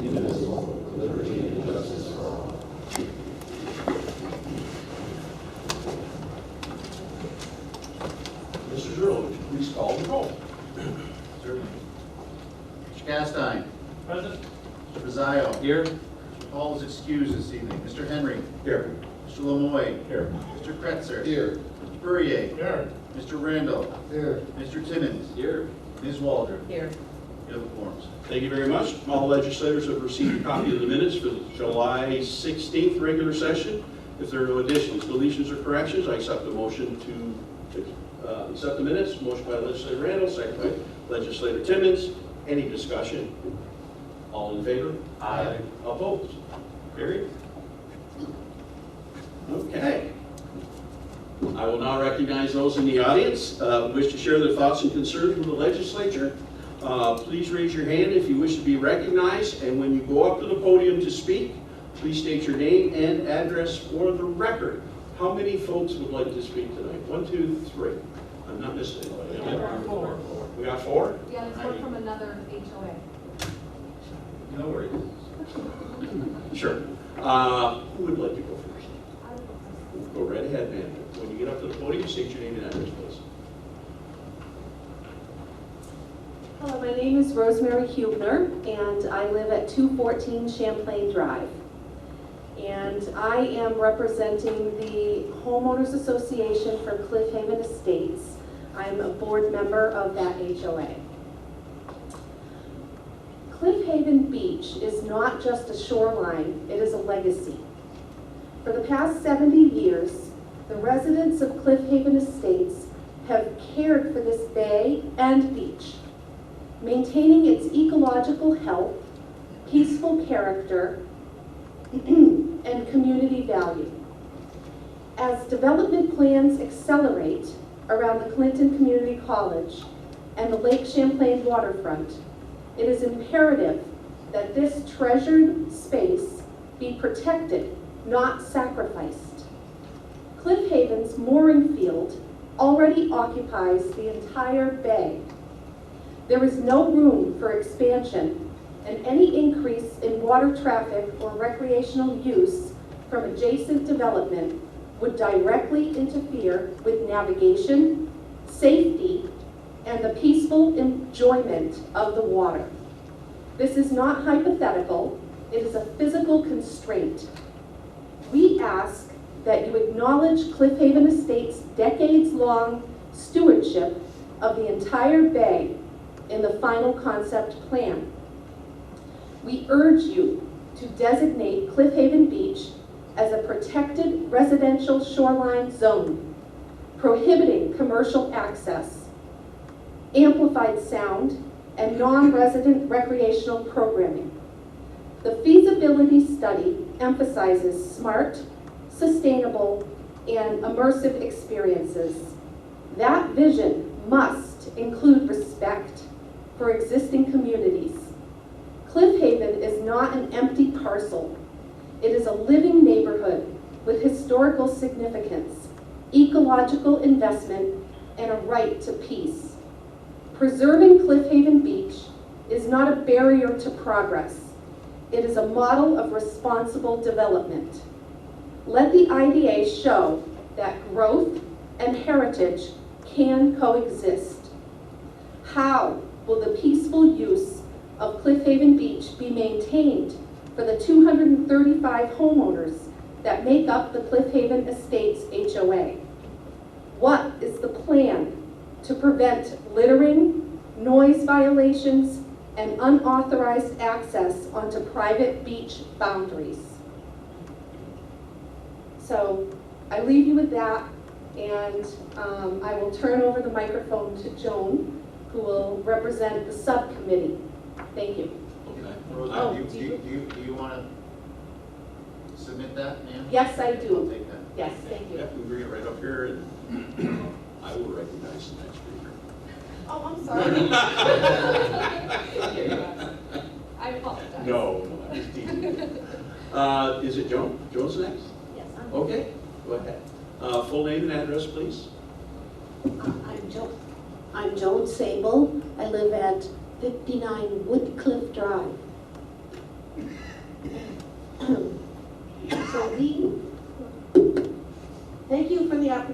indivisible, with liberty and justice for all. Mr. Zerlo, would you please call the roll? Certainly. Mr. Castine. Present. Mr. Pizzaio. Here. Mr. Paul is excused this evening. Mr. Henry. Here. Mr. Lemoy. Here. Mr. Kretzer. Here. Mr. Burrier. Here. Mr. Randall. Here. Mr. Timmons. Here. Ms. Waldron. Here. You have the forms. Thank you very much. All legislators have received a copy of the minutes for the July 16th regular session. If there are no additions, deletions, or corrections, I accept the motion to accept the minutes. Motion by Legislator Randall, second by Legislator Timmons. Any discussion? All in favor? Aye. Opposed? Carried. Okay. I will now recognize those in the audience who wish to share their thoughts and concerns with the legislature. Please raise your hand if you wish to be recognized, and when you go up to the podium to speak, please state your name and address for the record. How many folks would like to speak tonight? 1, 2, 3. I'm not missing anybody. Four. We got 4? Yeah, it's one from another HOA. No worries. Sure. Who would like to go first? Go right ahead, ma'am. When you get up to the podium, state your name and address, please. Hello, my name is Rosemary Hubner, and I live at 214 Champlain Drive. And I am representing the Homeowners Association for Cliff Haven Estates. I'm a board member of that HOA. Cliff Haven Beach is not just a shoreline, it is a legacy. For the past 70 years, the residents of Cliff Haven Estates have cared for this bay and beach, maintaining its ecological health, peaceful character, and community value. As development plans accelerate around the Clinton Community College and the Lake Champlain waterfront, it is imperative that this treasured space be protected, not sacrificed. Cliff Haven's mooring field already occupies the entire bay. There is no room for expansion, and any increase in water traffic or recreational use from adjacent development would directly interfere with navigation, safety, and the peaceful enjoyment of the water. This is not hypothetical, it is a physical constraint. We ask that you acknowledge Cliff Haven Estates' decades-long stewardship of the entire bay in the final concept plan. We urge you to designate Cliff Haven Beach as a protected residential shoreline zone, prohibiting commercial access, amplified sound, and non-resident recreational programming. The feasibility study emphasizes smart, sustainable, and immersive experiences. That vision must include respect for existing communities. Cliff Haven is not an empty parcel. It is a living neighborhood with historical significance, ecological investment, and a right to peace. Preserving Cliff Haven Beach is not a barrier to progress. It is a model of responsible development. Let the IDA show that growth and heritage can coexist. How will the peaceful use of Cliff Haven Beach be maintained for the 235 homeowners that make up the Cliff Haven Estates HOA? What is the plan to prevent littering, noise violations, and unauthorized access onto private beach boundaries? So I leave you with that, and I will turn over the microphone to Joan, who will represent the subcommittee. Thank you. Okay. Rosemary, do you want to submit that, ma'am? Yes, I I'll do. take that. Yes, thank you. Yeah, we bring it right up here, and I will recognize the next speaker. Oh, I'm sorry. I apologize. No, I'm just teasing. Is it Joan? Joan's next? Yes, I'm. Okay, go ahead. Full name and address, please. I'm Joan Sable. I live at 59 Woodcliff Drive.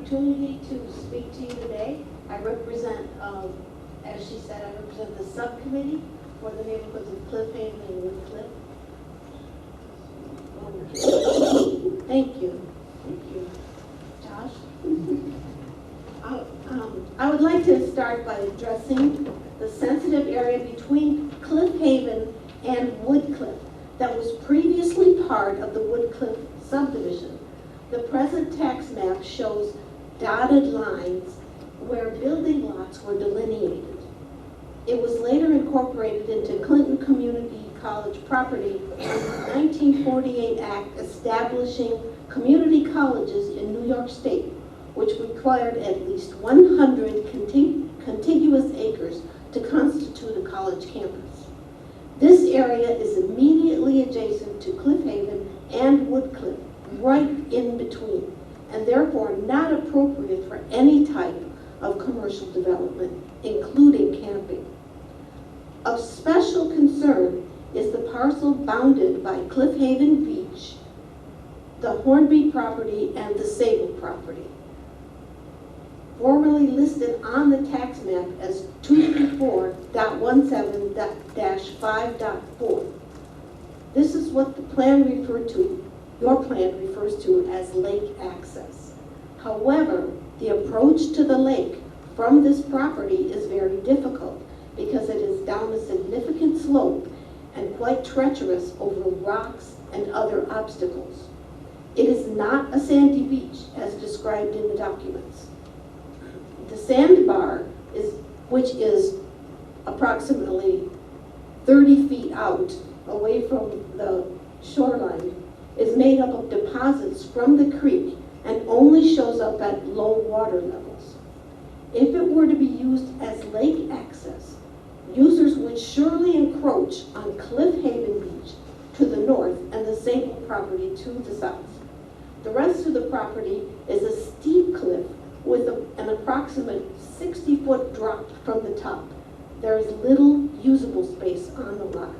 opportunity to speak to you today. I represent, as she said, I represent the subcommittee for the neighborhoods of Cliff Haven and Woodcliff. Thank you. Thank you. Josh? I would like to start by addressing the sensitive area between Cliff Haven and Woodcliff that was previously part of the Woodcliff subdivision. The present tax map shows dotted lines where building lots were delineated. It was later incorporated into Clinton Community College property in the 1948 Act establishing community colleges in New York State, which required at least 100 contiguous acres to constitute a college campus. This area is immediately adjacent to Cliff Haven and Woodcliff, right in between, and therefore not appropriate for any type of commercial development, including camping. Of special concern is the parcel bounded by Cliff Haven Beach, the Hornby property, and the Sable property, formerly listed on the tax map as 234.17-5.4. This is what the plan referred to, your plan refers to as lake access. However, the approach to the lake from this property is very difficult because it is down a significant slope and quite treacherous over rocks and other obstacles. It is not a sandy beach as described in the documents. The sandbar, which is approximately 30 feet out away from the shoreline, is made up of deposits from the creek and only shows up at low water levels. If it were to be used as lake access, users would surely encroach on Cliff Haven Beach to the north and the Sable property to the south. The rest of the property is a steep cliff with an approximate 60-foot drop from the top. There is little usable space on the lot.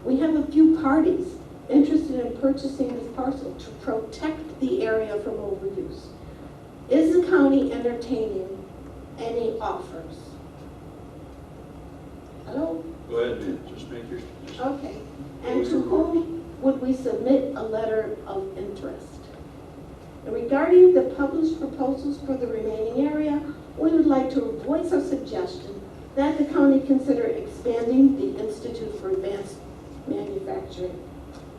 We have a few parties interested in purchasing this parcel to protect the area from overuse. Is the county entertaining any offers? Hello? Go ahead, man, just make your. Okay. And to whom would we submit a letter of interest? And regarding the published proposals for the remaining area, we would like to voice a suggestion that the county consider expanding the Institute for Advanced Manufacturing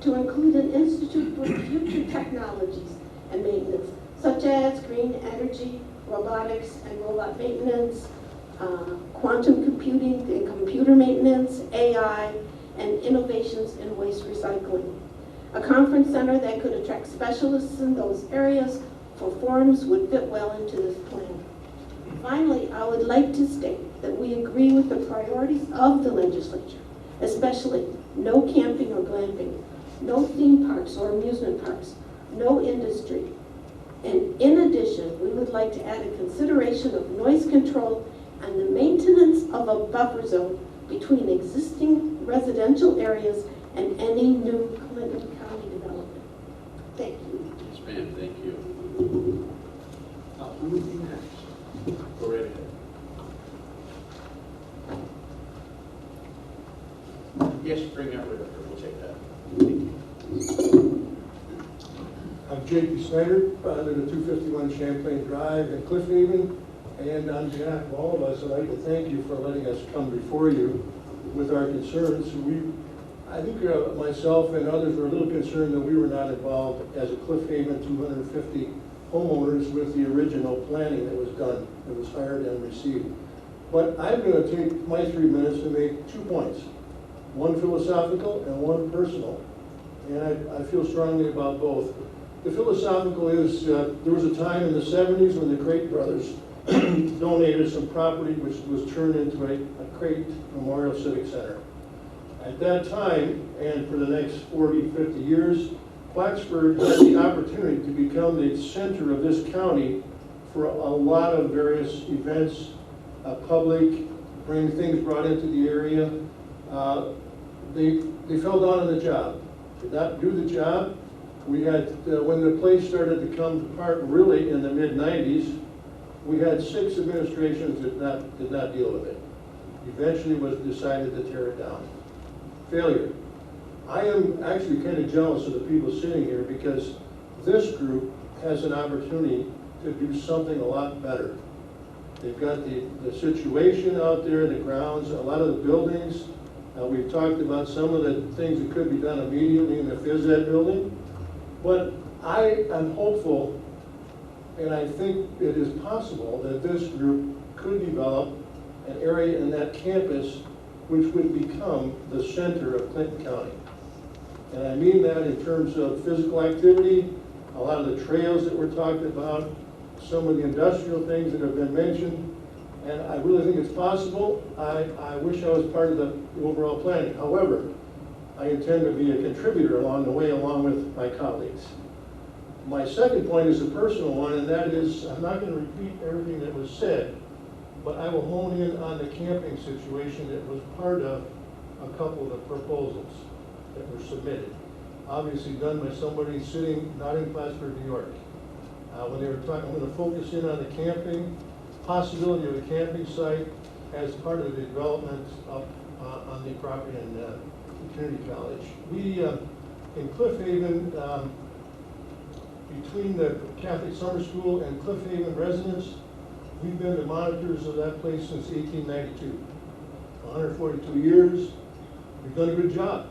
to include an institute for future technologies and maintenance, such as green energy, robotics and robot maintenance, quantum computing and computer maintenance, AI, and innovations in waste recycling. A conference center that could attract specialists in those areas for forums would fit well into this plan. Finally, I would like to state that we agree with the priorities of the legislature, especially no camping or glamping, no theme parks or amusement parks, no industry. And in addition, we would like to add a consideration of noise control and the maintenance of a buffer zone between existing residential areas and any new Clinton County development. Thank you. Yes, ma'am, thank you. Who would be next? Go right ahead. Yes, bring that right up here, we'll take that. I'm J.P. Snyder, founder of 251 Champlain Drive in Cliff Haven, and on behalf of all of us, I'd like to thank you for letting us come before you with our concerns. I think myself and others were a little concerned that we were not involved as a Cliff Haven 250 homeowners with the original planning that was done, that was hired and received. But I'm going to take my 3 minutes to make 2 points, one philosophical and one personal. And I feel strongly about both. The philosophical is, there was a time in the 70s when the Crate brothers donated some property which was turned into a Crate Memorial Civic Center. At that time, and for the next 40, 50 years, Plattsburgh had the opportunity to become the center of this county for a lot of various events, public, bring things brought into the area. They fell down on the job, did not do the job. We had, when the place started to come apart really in the mid-90s, we had 6 administrations that did not deal with it. Eventually it was decided to tear it down. Failure. I am actually kind of jealous of the people sitting here because this group has an opportunity to do something a lot better. They've got the situation out there, the grounds, a lot of the buildings. We've talked about some of the things that could be done immediately in the phys ed building. But I am hopeful, and I think it is possible that this group could develop an area in that campus which would become the center of Clinton County. And I mean that in terms of physical activity, a lot of the trails that we're talking about, some of the industrial things that have been mentioned, and I really think it's possible. I wish I was part of the overall planning. However, I intend to be a contributor along the way, along with my colleagues. My second point is a personal one, and that is, I'm not going to repeat everything that was said, but I will hone in on the camping situation that was part of a couple of the proposals that were submitted. Obviously done by somebody sitting not in Plattsburgh, New York. When they were talking, I'm going to focus in on the camping, possibility of a camping site as part of the development up on the property in Community College. We, in Cliff Haven, between the Catholic Summer School and Cliff Haven residents, we've been the monitors of that place since 1892. 142 years. We've done a good job.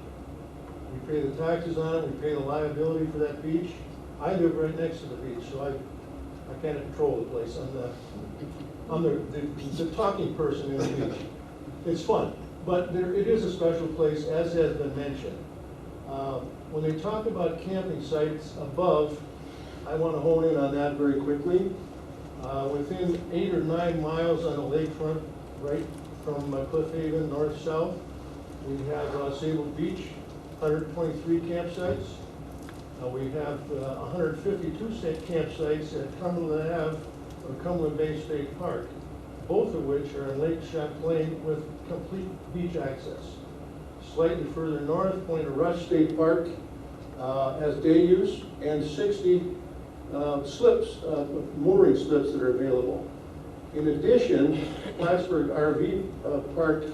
We pay the taxes on it, we pay the liability for that beach. I live right next to the beach, so I kind of control the place. I'm the talking person in the beach. It's fun, but it is a special place, as has been mentioned. When they talk about camping sites above, I want to hone in on that very quickly. Within 8 or 9 miles on the lakefront, right from Cliff Haven, north-south, we have Sable Beach, 123 campsites. We have 152 campsites at Cumberland Ave or Cumberland Bay State Park, both of which are in Lake Champlain with complete beach access. Slightly further north, Point of Rush State Park has day use, and 60 mooring slips that are available. In addition, Plattsburgh RV Park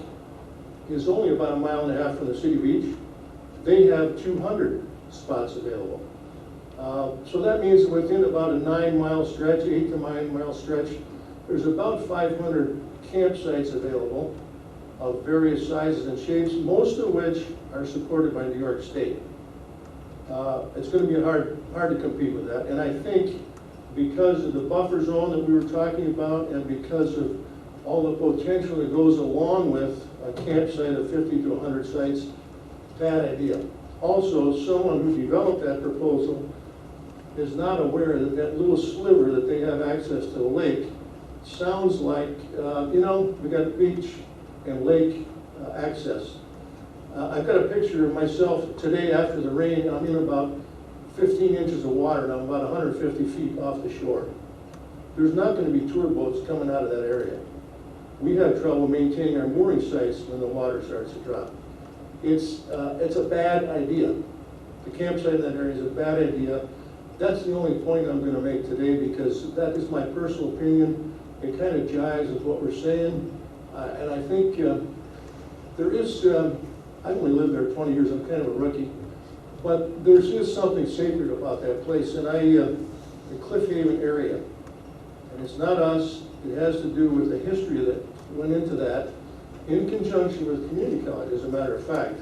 is only about 1.5 miles from the city beach. They have 200 spots available. So that means within about a 9-mile stretch, 8 to 9 mile stretch, there's about 500 campsites available of various sizes and shapes, most of which are supported by New York State. It's going to be hard to compete with that, and I think because of the buffer zone that we were talking about and because of all the potential that goes along with a campsite of 50 to 100 sites, bad idea. Also, someone who developed that proposal is not aware that that little sliver that they have access to the lake sounds like, we got beach and lake access. I've got a picture of myself today after the rain. I'm in about 15 inches of water and I'm about 150 feet off the shore. There's not going to be tour boats coming out of that area. We have trouble maintaining our mooring sites when the water starts to drop. It's a bad idea. The campsite in that area is a bad idea. That's the only point I'm going to make today because that is my personal opinion. It kind of jives with what we're saying. And I think there is, I've only lived there 20 years, I'm kind of a rookie, but there's just something sacred about that place. And the Cliff Haven area, and it's not us, it has to do with the history that went into that in conjunction with community college, as a matter of fact.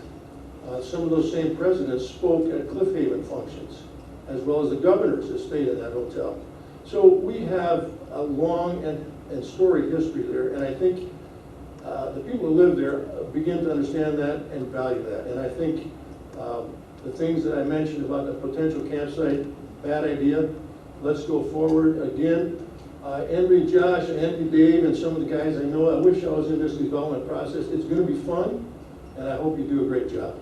Some of those same presidents spoke at Cliff Haven functions, as well as the governors that stayed in that hotel. So we have a long and storied history there, and I think the people who live there begin to understand that and value that. And I think the things that I mentioned about the potential campsite, bad idea. Let's go forward. Again, Henry, Josh, Anthony, Dave, and some of the guys I know, I wish I was in this development process. It's going to be fun, and I hope you do a great job.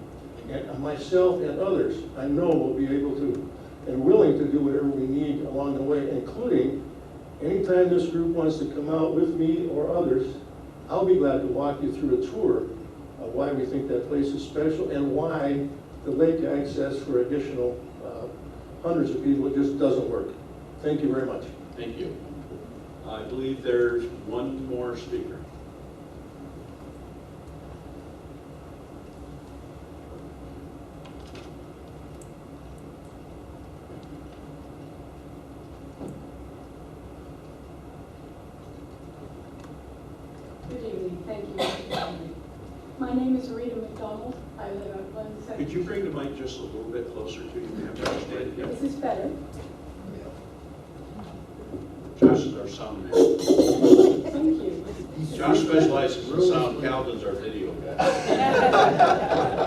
And myself and others, I know will be able to and willing to do whatever we need along the way, including anytime this group wants to come out with me or others, I'll be glad to walk you through a tour of why we think that place is special and why the lake access for additional hundreds of people, it just doesn't work. Thank you very much. Thank you. I believe there's one more speaker. Good evening, thank you, Mr. Chairman. My name is Rita McDonald. I live at 170. Could you bring the mic just a little bit closer to you, ma'am? Understand? Yep. Is this better? Josh is our sound man. Thank you. Josh specializes in sound, Calvin's our video guy.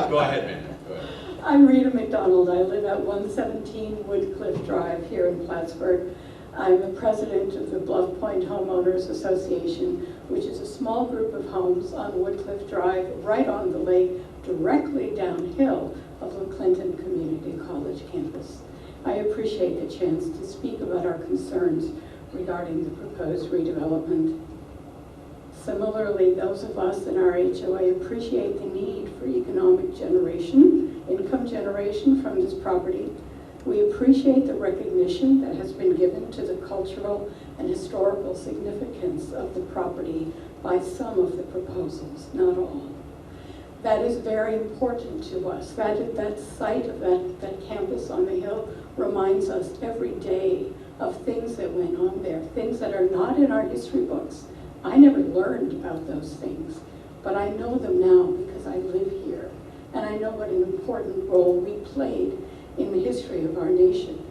Go ahead, ma'am. Go ahead. I'm Rita McDonald. I live at 117 Woodcliff Drive here in Plattsburgh. I'm the president of the Bluff Point Homeowners Association, which is a small group of homes on Woodcliff Drive, right on the lake, directly downhill of the Clinton Community College campus. I appreciate the chance to speak about our concerns regarding the proposed redevelopment. Similarly, those of us in our HOA appreciate the need for economic generation, income generation from this property. We appreciate the recognition that has been given to the cultural and historical significance of the property by some of the proposals, not all. That is very important to us. That site of that campus on the hill reminds us every day of things that went on there, things that are not in our history books. I never learned about those things, but I know them now because I live here, and I know what an important role we played in the history of our nation.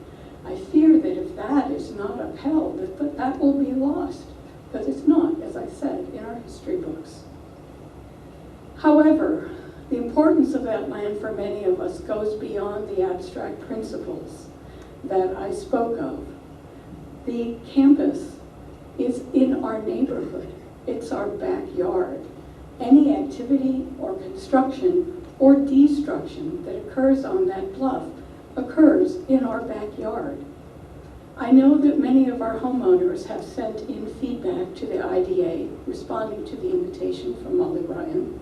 I fear that if that is not upheld, that will be lost, because it's not, as I said, in our history books. However, the importance of that land for many of us goes beyond the abstract principles that I spoke of. The campus is in our neighborhood. It's our backyard. Any activity or construction or destruction that occurs on that bluff occurs in our backyard. I know that many of our homeowners have sent in feedback to the IDA, responding to the invitation from Molly Ryan.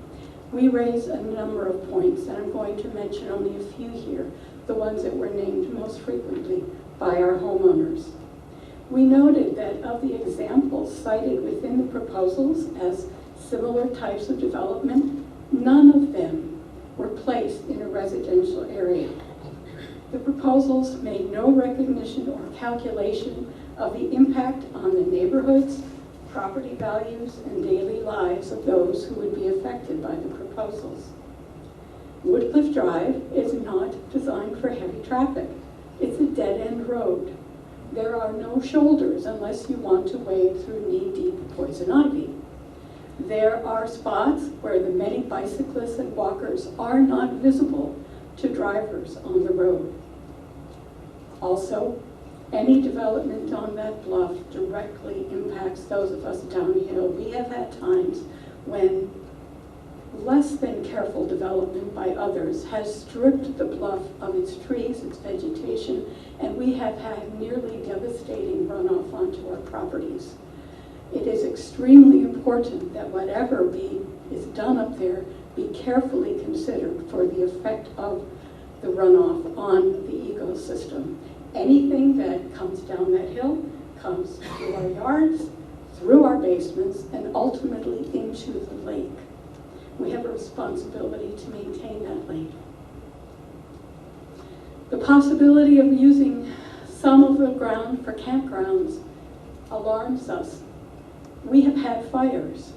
We raise a number of points, and I'm going to mention only a few here, the ones that were named most frequently by our homeowners. We noted that of the examples cited within the proposals as similar types of development, none of them were placed in a residential area. The proposals made no recognition or calculation of the impact on the neighborhoods, property values, and daily lives of those who would be affected by the proposals. Woodcliff Drive is not designed for heavy traffic. It's a dead-end road. There are no shoulders unless you want to wade through knee-deep poison ivy. There are spots where the many bicyclists and walkers are not visible to drivers on the road. Also, any development on that bluff directly impacts those of us downhill. We have had times when less than careful development by others has stripped the bluff of its trees, its vegetation, and we have had nearly devastating runoff onto our properties. It is extremely important that whatever is done up there be carefully considered for the effect of the runoff on the ecosystem. Anything that comes down that hill comes through our yards, through our basements, and ultimately into the lake. We have a responsibility to maintain that lake. The possibility of using some of the ground for campgrounds alarms us. We have had fires.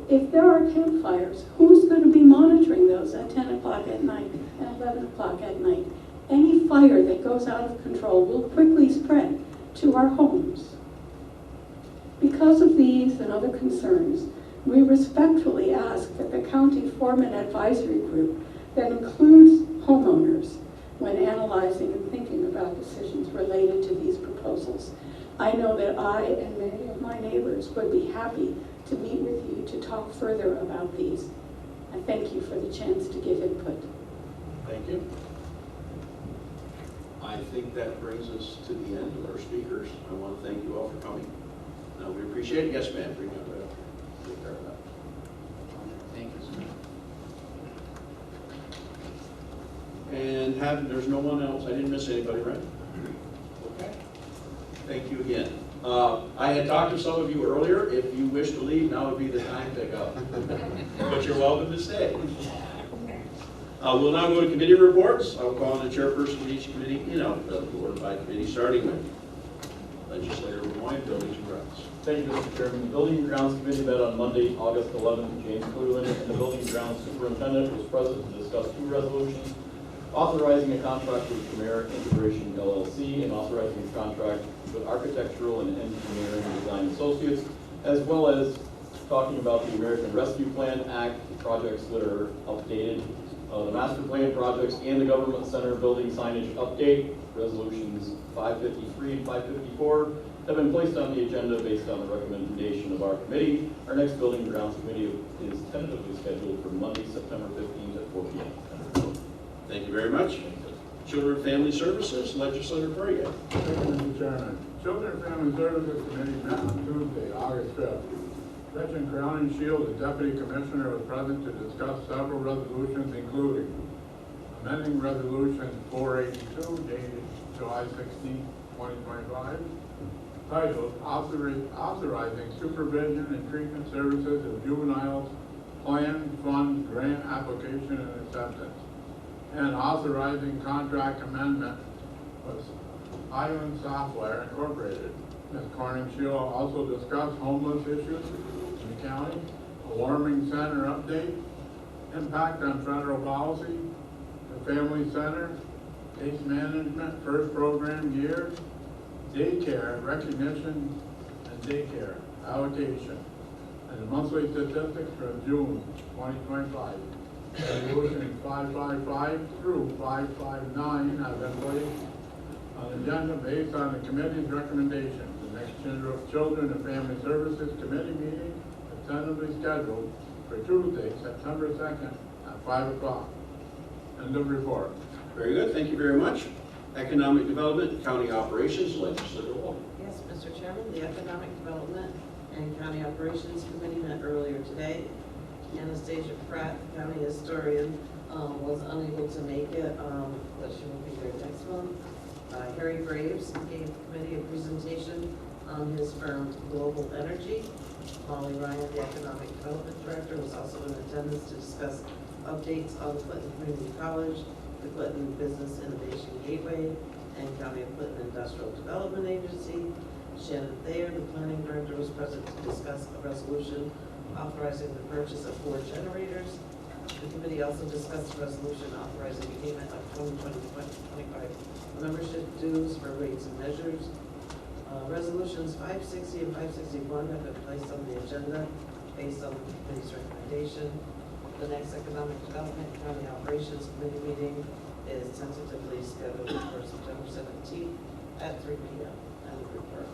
If there are campfires, who's going to be monitoring those at 10 o'clock at night and 11 o'clock at night? Any fire that goes out of control will quickly spread to our homes. Because of these and other concerns, we respectfully ask that the county form an advisory group that includes homeowners when analyzing and thinking about decisions related to these proposals. I know that I and many of my neighbors would be happy to meet with you to talk further about these. I thank you for the chance to give input. Thank you. I think that brings us to the end of our speakers. I want to thank you all for coming. We appreciate it. Yes, ma'am. Bring it right up. Take care of that. Thank you, sir. And there's no one else, I didn't miss anybody, right? Okay. Thank you again. I had talked to some of you earlier. If you wish to leave, now would be the time to go. But you're welcome to stay. We'll now go to committee reports. I will call on the chairperson of each committee, the board by committee, starting with Legislator Lemoyne, Buildings and Grounds. Thank you, Mr. Chairman. The Building and Grounds Committee met on Monday, August 11th. James Cleveland and the Building and Grounds Superintendent was present to discuss two resolutions, authorizing a contract with Premier Integration LLC and authorizing a contract with Architectural and Engineering Design Associates, as well as talking about the American Rescue Plan Act, projects that are updated, the master plan projects, and the Government Center building signage update. Resolutions 553 and 554 have been placed on the agenda based on the recommendation of our committee. Our next Building and Grounds Committee is tentatively scheduled for Monday, September 15th at 4 p.m. Thank you very much. Children and Family Services, Legislator Burrigan. Thank you, Mr. Chairman. Children and Family Services Committee met on Tuesday, August 5th. Gretchen Crowning Shield, the Deputy Commissioner, was present to discuss several resolutions, including amending Resolution 482, dated July 16, 2025, titled Authorizing Supervision and Treatment Services of Juveniles Plan Fund Grant Application and Acceptance, and authorizing contract amendment with Island Software Incorporated. Ms. Corning-Shield also discussed homeless issues in the county, a warming center update, impact on federal policy, the family center, case management, first program year, daycare recognition and daycare allocation, and the monthly statistics for June 2025. Resolutions 555 through 559 have been placed on the agenda based on the committee's recommendations. The next Children and Family Services Committee meeting is tentatively scheduled for Tuesday, September 2nd at 5 o'clock. End of report. Very good, thank you very much. Economic Development and County Operations, Legislator Wall. Yes, Mr. Chairman, the Economic Development and County Operations Committee met earlier today. Anastasia Pratt, the county historian, was unable to make it, but she will be there next month. Harry Graves gave the committee a presentation on his firm Global Energy. Molly Ryan, the Economic Development Director, was also in attendance to discuss updates on the Clinton Community College, the Clinton Business Innovation Gateway, and County of Clinton Industrial Development Agency. Shannon Thayer, the Planning Director, was present to discuss a resolution authorizing the purchase of 4 generators. The committee also discussed a resolution authorizing payment of 2020-2025 membership dues for weights and measures. Resolutions 560 and 561 have been placed on the agenda based on the committee's recommendation. The next Economic Development and County Operations Committee meeting is tentatively scheduled for September 17th at 3 p.m. And report.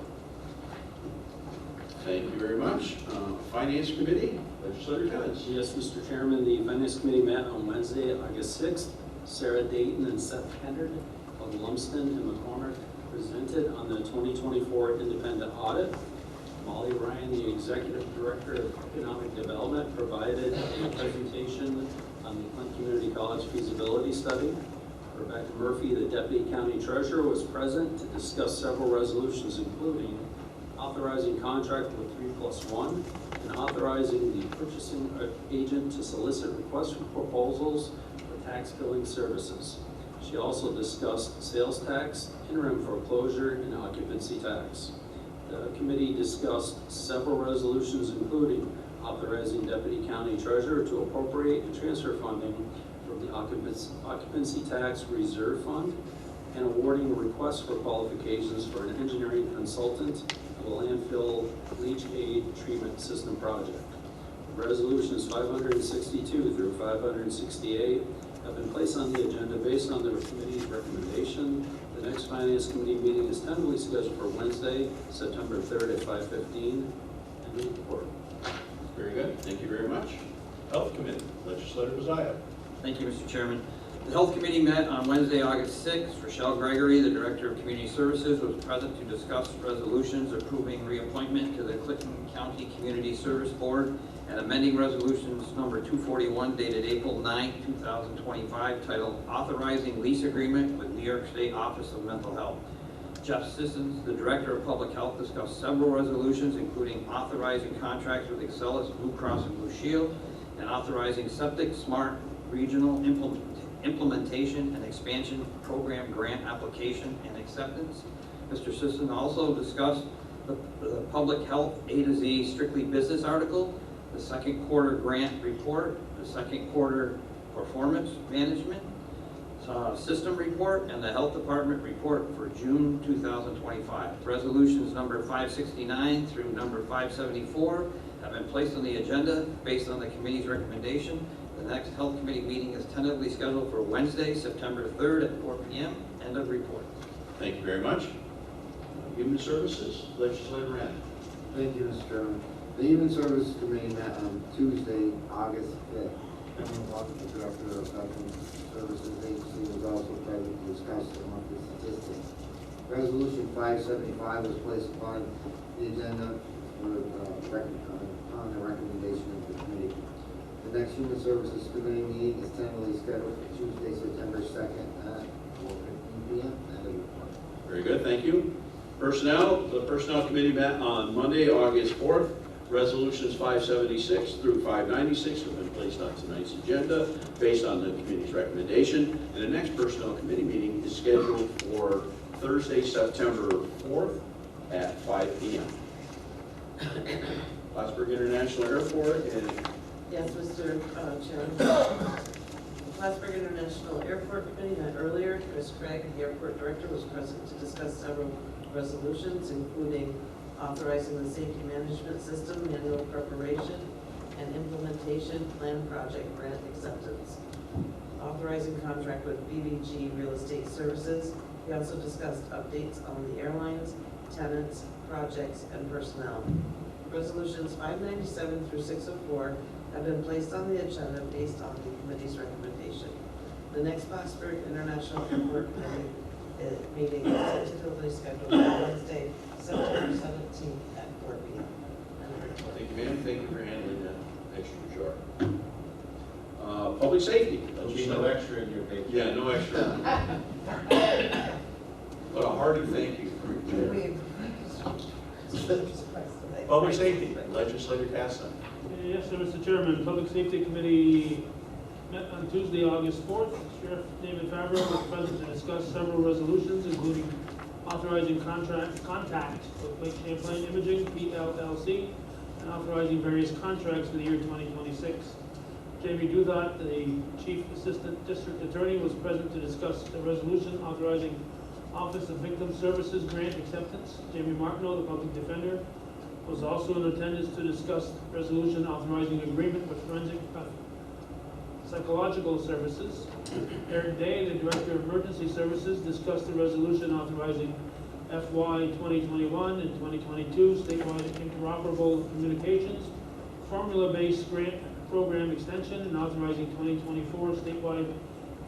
Thank you very much. Finance Committee, Legislator Timmons. Yes, Mr. Chairman, the Finance Committee met on Wednesday, August 6th. Sarah Dayton and Seth Kendard of Lumsden and McCormick presented on the 2024 independent audit. Molly Ryan, the Executive Director of Economic Development, provided a presentation on the Clinton Community College feasibility study. Rebecca Murphy, the Deputy County Treasurer, was present to discuss several resolutions, including authorizing contract with 3+1 and authorizing the purchasing agent to solicit requests for proposals for tax billing services. She also discussed sales tax, interim foreclosure, and occupancy tax. The committee discussed several resolutions, including authorizing Deputy County Treasurer to appropriate and transfer funding from the occupancy tax reserve fund and awarding requests for qualifications for an engineering consultant of a landfill leach aid treatment system project. Resolutions 562 through 568 have been placed on the agenda based on the committee's recommendation. The next Finance Committee meeting is tentatively scheduled for Wednesday, September 3rd at 5:15. And the report. Very good, thank you very much. Health Committee, Legislator Bozaya. Thank you, Mr. Chairman. The Health Committee met on Wednesday, August 6th. Rochelle Gregory, the Director of Community Services, was present to discuss resolutions approving reappointment to the Clinton County Community Service Board and amending resolutions number 241 dated April 9, 2025, titled Authorizing Lease Agreement with New York State Office of Mental Health. Jeff Sissons, the Director of Public Health, discussed several resolutions, including authorizing contracts with Excellus, Blue Cross and Blue Shield, and authorizing Septic Smart Regional Implementation and Expansion Program Grant Application and Acceptance. Mr. Sisson also discussed the Public Health A to Z Strictly Business article, the second quarter grant report, the second quarter performance management system report, and the Health Department report for June 2025. Resolutions number 569 through number 574 have been placed on the agenda based on the committee's recommendation. The next Health Committee meeting is tentatively scheduled for Wednesday, September 3rd at 4 p.m. End of report. Thank you very much. Human Services, Legislator Rand. Thank you, Mr. Chairman. The Human Services Committee met on Tuesday, August 5th. Chairman Walker, the Director of Veteran Services Agency, was also present to discuss the monthly statistics. Resolution 575 was placed upon the agenda on the recommendation of the committee. The next Human Services Committee meeting is tentatively scheduled for Tuesday, September 2nd at 4:15 p.m. Very good, thank you. Personnel, the Personnel Committee met on Monday, August 4th. Resolutions 576 through 596 have been placed on tonight's agenda based on the committee's recommendation. And the next Personnel Committee meeting is scheduled for Thursday, September 4th at 5 p.m. Plattsburgh International Airport and Yes, Mr. Chairman. The Plattsburgh International Airport Committee met earlier. Chris Craig, the airport director, was present to discuss several resolutions, including authorizing the safety management system, manual preparation, and implementation plan project grant acceptance. Authorizing contract with BBG Real Estate Services. We also discussed updates on the airlines, tenants, projects, and personnel. Resolutions 597 through 604 have been placed on the agenda based on the committee's recommendation. The next Plattsburgh International Airport Committee meeting is tentatively scheduled for Wednesday, September 17th at 4 p.m. thank you, ma'am. Thank you for handling that extra short. Public safety. There'll be no extra in your paper. Yeah, no extra. What a hearty thank you for your chair. Public safety, Legislator Castine. Yes, sir, Mr. Chairman. Public Safety Committee met on Tuesday, August 4th. Sheriff David Favreau was present to discuss several resolutions, including authorizing contact with Lake Champlain Imaging, PLLC, and authorizing various contracts for the year 2026. Jamie Duthott, the Chief Assistant District Attorney, was present to discuss the resolution authorizing Office of Victim Services grant acceptance. Jamie Martineau, the Public Defender, was also in attendance to discuss resolution authorizing agreement with Forensic Psychological Services. Eric Day, the Director of Emergency Services, discussed the resolution authorizing FY 2021 and 2022 statewide interoperable communications, formula-based grant program extension, and authorizing 2024 statewide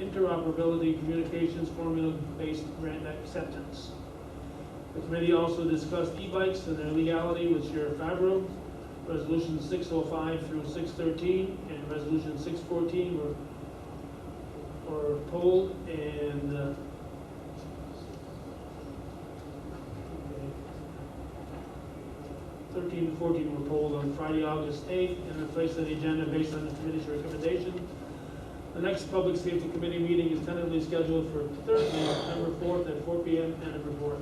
interoperability communications formula-based grant acceptance. The committee also discussed e-bikes and their legality with Sheriff Favreau. Resolution 605 through 613 and Resolution 614 were pulled, and 13 and 14 were pulled on Friday, August 8th, and are placed on the agenda based on the committee's recommendation. The next Public Safety Committee meeting is tentatively scheduled for Thursday, September 4th at 4 p.m. End of report.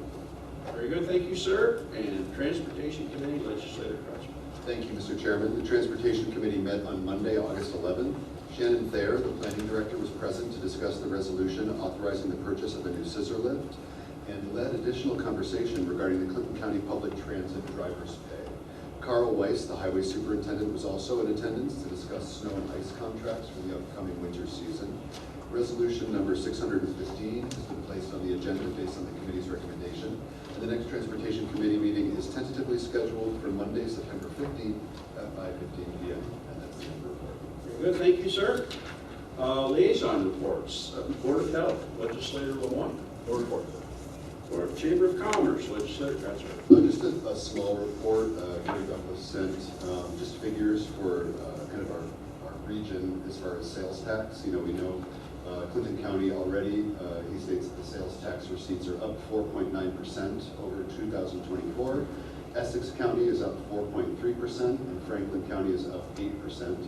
Very good, thank you, sir. And Transportation Committee, Legislator Crutchman. Thank you, Mr. Chairman. The Transportation Committee met on Monday, August 11th. Shannon Thayer, the Planning Director, was present to discuss the resolution authorizing the purchase of a new scissor lift and led additional conversation regarding the Clinton County Public Transit driver's pay. Carl Weiss, the Highway Superintendent, was also in attendance to discuss snow and ice contracts for the upcoming winter season. Resolution number 615 has been placed on the agenda based on the committee's recommendation. And the next Transportation Committee meeting is tentatively scheduled for Monday, September 15th at 5:15 p.m. And that's the end of the report. Very good, thank you, sir. Liaison reports, Board of Health, Legislator Lemoine. No report. Or Chamber of Commerce, Legislator Kretzer. Just a small report, Gary Douglas sent just figures for kind of our region as far as sales tax. You know, we know Clinton County already, he states that the sales tax receipts are up 4.9% over 2024. Essex County is up 4.3%, and Franklin County is up 8%.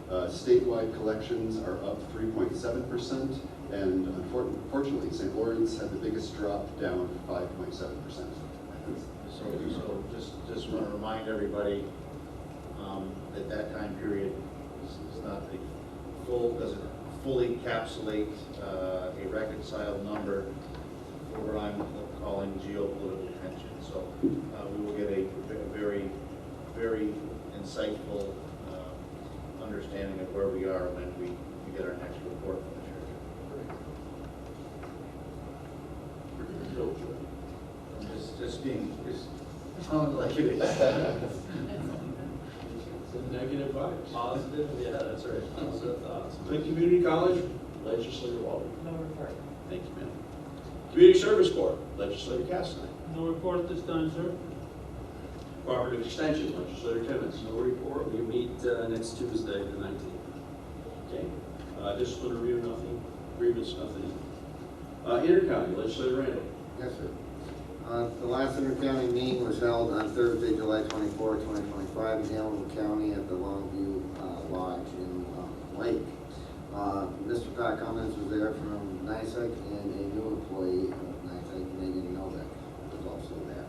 Statewide collections are up 3.7%, and unfortunately, St. Lawrence had the biggest drop, down 5.7%. So just want to remind everybody that time period is not a full, doesn't fully encapsulate a reconciled number for what I'm calling geopolitical tension. So we will get a very, very insightful understanding of where we are when we get our next report from the church. I'm just being, sounding like it is. Some negative vibes. Positive, yeah, that's right, positive thoughts. Clinton Community College, Legislator Walden. No report. Thank you, ma'am. Community Service Board, Legislator Castine. No report at this time, sir. Cooperative Extension, Legislator Timmons. No report, we meet next Tuesday, the 19th. Okay. Discipline review, nothing. Grievance, nothing. Intercounty, Legislator Randall. Yes, sir. The last intercounty meeting was held on Thursday, July 24, 2025, in Hamilton County at the Longview Lodge in Lake. Mr. Pat Cummins was there from NYSEC, and a new employee of NYSEC, Megan Novak, was also there.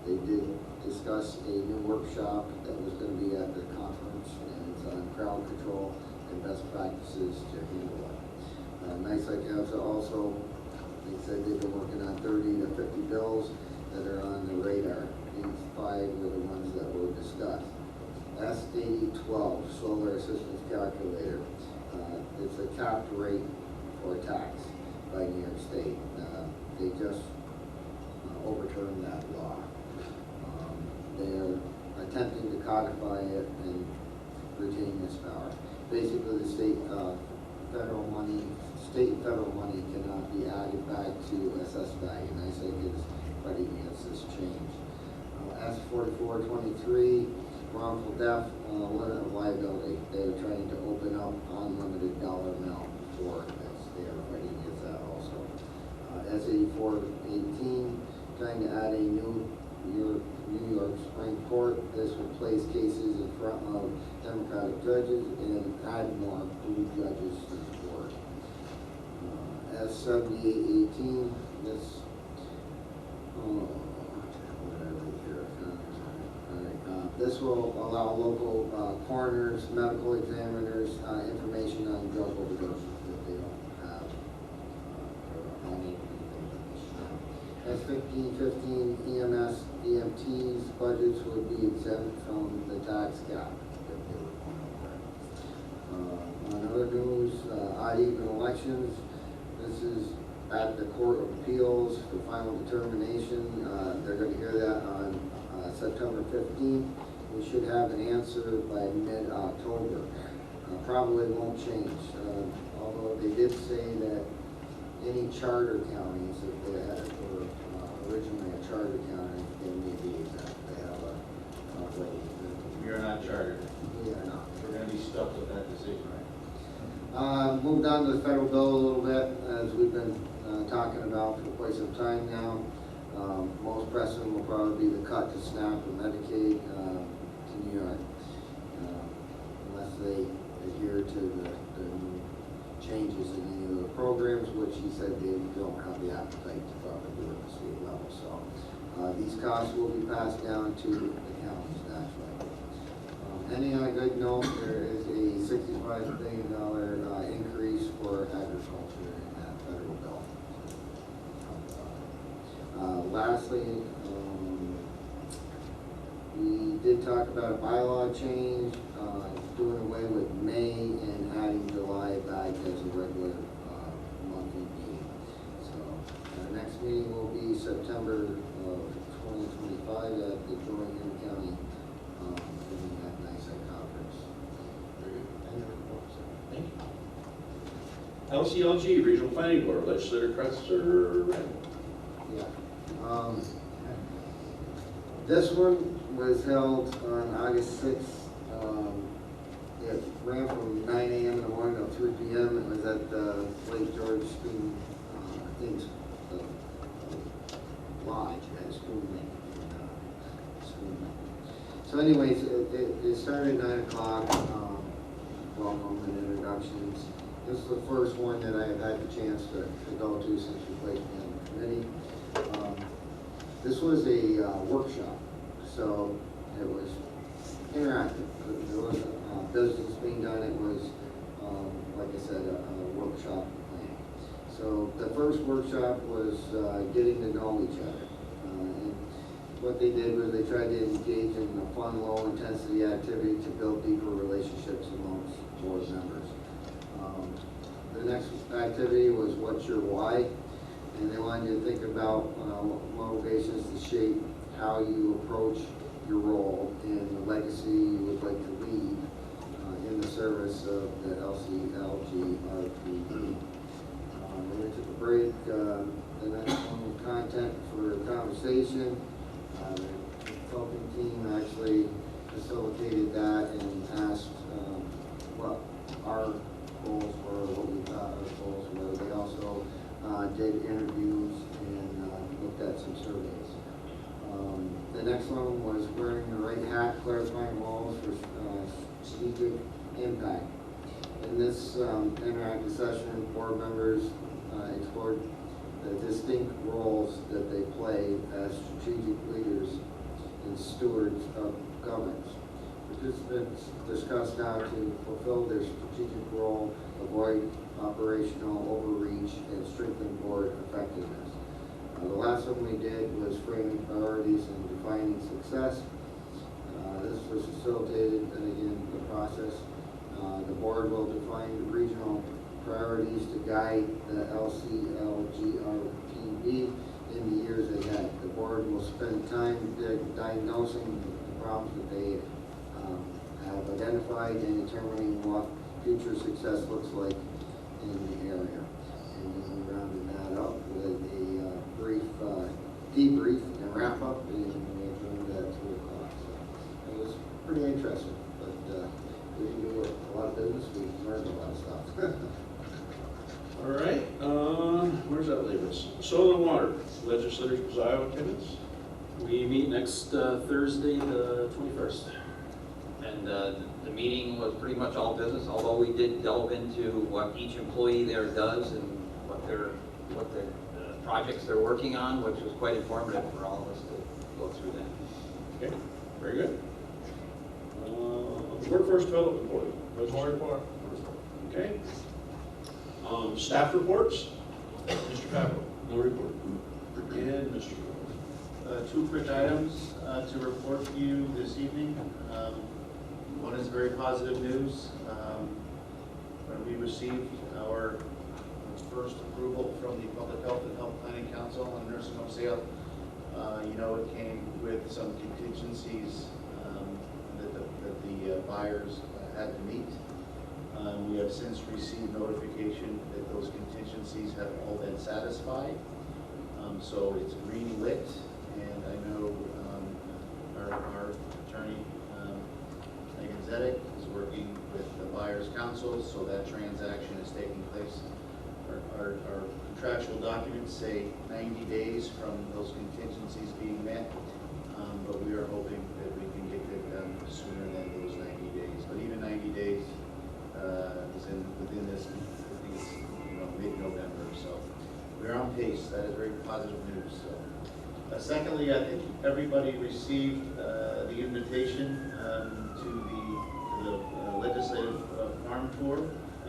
They did discuss a new workshop that was going to be at the conference, and it's on crowd control and best practices to handle it. NYSEC has also, they said they've been working on 30 to 50 bills that are on the radar. These 5 were the ones that were discussed. S8012, Solar Assistance Calculator. It's a capped rate for tax by New York State. They just overturned that law. They're attempting to codify it and retain this power. Basically, the state and federal money cannot be added back to assessed value, and I think it's fighting against this change. S4423, wrongful death, limit of liability. They're trying to open up unlimited dollar amount for this. They are fighting against that also. S8418, trying to add a New York Supreme Court. This would place cases in front of Democratic judges and add more blue judges to the court. S7818, this, this will allow local coroners, medical examiners, information on drug overdoses that they don't have on S1515 EMS, EMTs budgets would be exempt from the tax cap if they were going over. On other news, odd even elections. This is at the Court of Appeals for final determination. They're going to hear that on September 15th. We should have an answer by mid-October. Probably won't change, although they did say that any charter counties, if they were originally a charter county, they may be exempt. They have a way. We are not chartered. We are not. We're going to be stuck with that decision. Moved on to the federal bill a little bit, as we've been talking about for quite some time now. Most pressing will probably be the cut to SNAP and Medicaid to New York, unless they adhere to the new changes in any of the programs, which he said they don't have the appetite to probably do at the state level. So these costs will be passed down to the counties naturally. Ending on a good note, there is a $65 billion increase for agriculture in that federal bill. Lastly, we did talk about a bylaw change, doing away with May and adding July back as a regular monthly meeting. So our next meeting will be September of 2025 at the Joint County Conference. Very good. Thank you. LCLG, Regional Planning Board, Legislator Cresser. Yeah. This one was held on August 6th. It ran from 9 a.m. in the morning till 3 p.m. It was at the Lake George Student, I think, lodge at School Lake. So anyways, it started at 9 o'clock, welcome and introductions. This is the first one that I've had the chance to go to since we placed me on the committee. This was a workshop, so it was interactive. There was business being done. It was, like I said, a workshop plan. So the first workshop was getting to know each other. And what they did was they tried to engage in a fun, low-intensity activity to build deeper relationships amongst board members. The next activity was what's your why? And they wanted you to think about motivations to shape how you approach your role and the legacy you would like to leave in the service of the LCLGRPD. We took a break. The next one was content for conversation. The consulting team actually facilitated that and asked what our goals were, what we thought our goals were. They also did interviews and looked at some surveys. The next one was wearing the right hat, clarifying roles for strategic impact. In this interactive session, board members explored the distinct roles that they play as strategic leaders and stewards of governance. Participants discussed how to fulfill their strategic role, avoid operational overreach, and strengthen board effectiveness. The last one we did was framing priorities and defining success. This was facilitated, and again, the process. The board will define regional priorities to guide the LCLGRPD in the years ahead. The board will spend time diagnosing the problems that they have identified and determining what future success looks like in the area. And then we rounded that up with a brief debrief and wrap up, and we adjourned at 2 o'clock. So it was pretty interesting, but we didn't do a lot of business. We learned a lot of stuff. All right, where's that leave us? Soil and water, legislators preside attendance. We meet next Thursday, the 21st. And the meeting was pretty much all business, although we did delve into what each employee there does and what the projects they're working on, which was quite informative for all of us to go through that. Okay, very good. Workforce Development Board. No report. Okay. Staff reports. Mr. Pavlo, no report. And Mr. Two quick items to report to you this evening. One is very positive news. When we received our first approval from the Public Health and Health Planning Council on nursing home sale, it came with some contingencies that the buyers had to meet. We have since received notification that those contingencies have all been satisfied. So it's green lit, and I know our attorney, Megan Zedek, is working with the buyer's counsel, so that transaction is taking place. Our contractual documents say 90 days from those contingencies being met, but we are hoping that we can get it done sooner than those 90 days. But even 90 days is within this, I think it's mid-November, so we're on pace. That is very positive news. So. Secondly, I think everybody received the invitation to the legislative farm tour,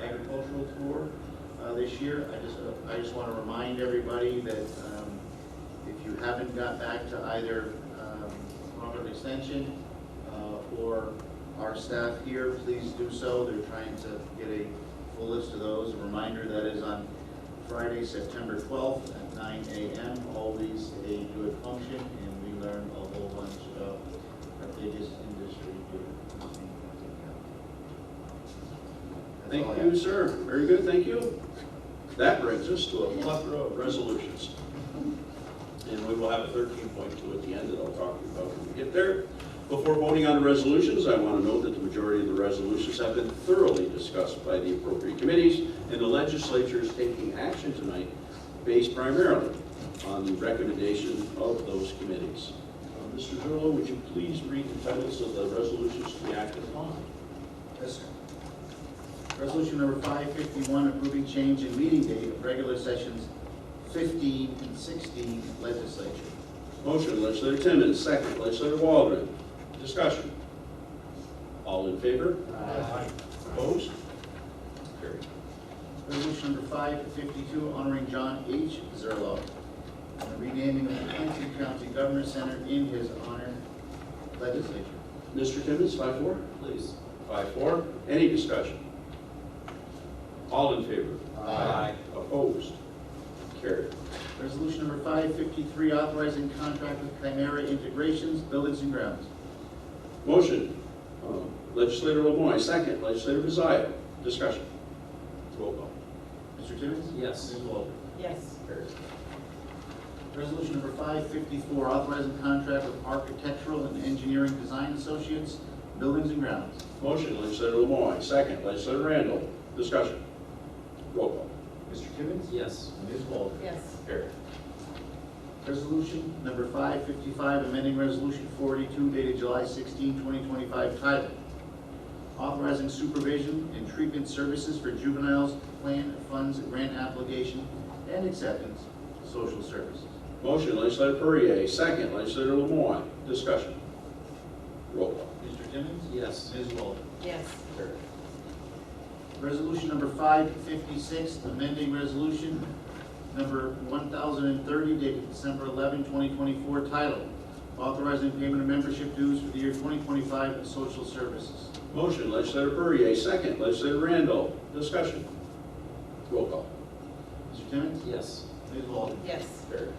agricultural tour this year. I just want to remind everybody that if you haven't got back to either Department of Extension or our staff here, please do so. They're trying to get a full list of those. A reminder that is on Friday, September 12th at 9 a.m. Always a good function, and we learn a whole bunch about our biggest industry here. Thank you, sir. Very good, thank you. That brings us to a plethora of resolutions. And we will have a 13.2 at the end that I'll talk to you about when we get there. Before voting on the resolutions, I want to note that the majority of the resolutions have been thoroughly discussed by the appropriate committees, and the legislature is taking action tonight based primarily on the recommendation of those committees. Mr. Zerlo, would you please read the titles of the resolutions to be acted upon? Yes, sir. Resolution number 551, approving change in meeting date of regular sessions 15 and 16 legislature. Motion, legislator Timmons, second, legislator Waldron. Discussion. All in favor? Aye. Opposed? Carried. Resolution number 552, honoring John H. Zerlo, and the renaming of the Clinton County Governor Center in his honor, legislature. Mr. Timmons, 5-4? Please. 5-4. Any discussion? All in favor? Aye. Opposed? Carried. Resolution number 553, authorizing contract with Chimera Integrations, Buildings and Grounds. Motion, legislator Lemoyne, second, legislator Bizzio. Discussion. Roll call. Mr. Timmons? Yes. Ms. Walter? Yes. Carried. Resolution number 554, authorizing contract with Architectural and Engineering Design Associates, Buildings and Grounds. Motion, legislator Lemoyne, second, legislator Randall. Discussion. Roll call. Mr. Timmons? Yes. Ms. Walter? Yes. Carried. Resolution number 555, amending Resolution 42 dated July 16, 2025, titled Authorizing Supervision and Treatment Services for Juveniles, Plan Funds Grant Application and Acceptance, Social Services. Motion, legislator Perrier, second, legislator Lemoyne. Discussion. Roll call. Mr. Timmons? Yes. Ms. Walter? Yes. Carried. Resolution number 556, amending Resolution number 1030 dated December 11, 2024, titled Authorizing Payment of Membership Dues for the year 2025 of Social Services. Motion, legislator Perrier, second, legislator Randall. Discussion. Roll call. Mr. Timmons? Yes. Ms. Walter? Yes. Carried.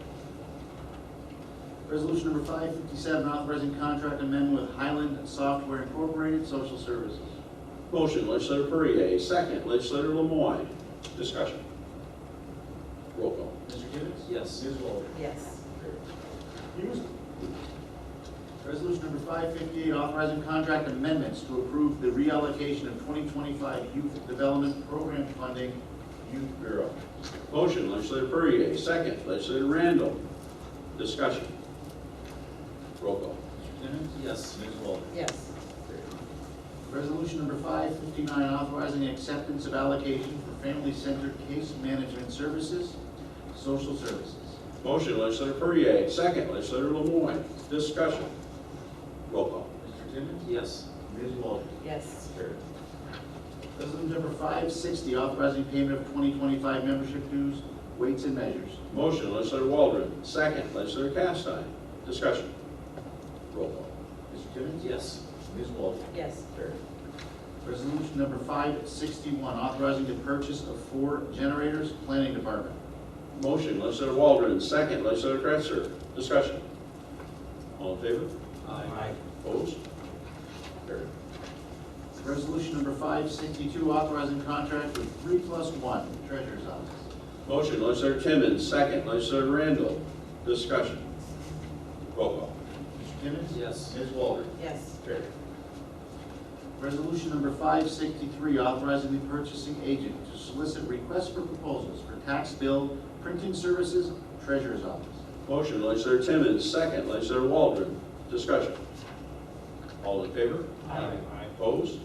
Resolution number 557, authorizing contract amendment with Highland Software Incorporated, Social Services. Motion, legislator Perrier, second, legislator Lemoyne. Discussion. Roll call. Mr. Timmons? Yes. Ms. Walter? Yes. Resolution number 558, authorizing contract amendments to approve the reallocation of 2025 Youth Development Program funding, Youth Bureau. Motion, legislator Perrier, second, legislator Randall. Discussion. Roll call. Mr. Timmons? Yes. Ms. Walter? Yes. Resolution number 559, authorizing acceptance of allocation for family-centered case management services, social services. Motion, legislator Perrier, second, legislator Lemoyne. Discussion. Roll call. Mr. Timmons? Yes. Ms. Walter? Yes. Carried. Resolution number 560, authorizing payment of 2025 membership dues, weights and measures. Motion, legislator Waldron, second, legislator Castine. Discussion. Roll call. Mr. Timmons? Yes. Ms. Walter? Yes. Carried. Resolution number 561, authorizing the purchase of 4 generators, Planning Department. Motion, legislator Waldron, second, legislator Kretzer. Discussion. All in favor? Aye. Opposed? Carried. Resolution number 562, authorizing contract with 3+1 Treasurer's Office. Motion, legislator Timmons, second, legislator Randall. Discussion. Roll call. Mr. Timmons? Yes. Ms. Walter? Yes. Carried. Resolution number 563, authorizing the purchasing agent to solicit requests for proposals for tax bill printing services, Treasurer's Office. Motion, legislator Timmons, second, legislator Waldron. Discussion. All in favor? Aye. Opposed?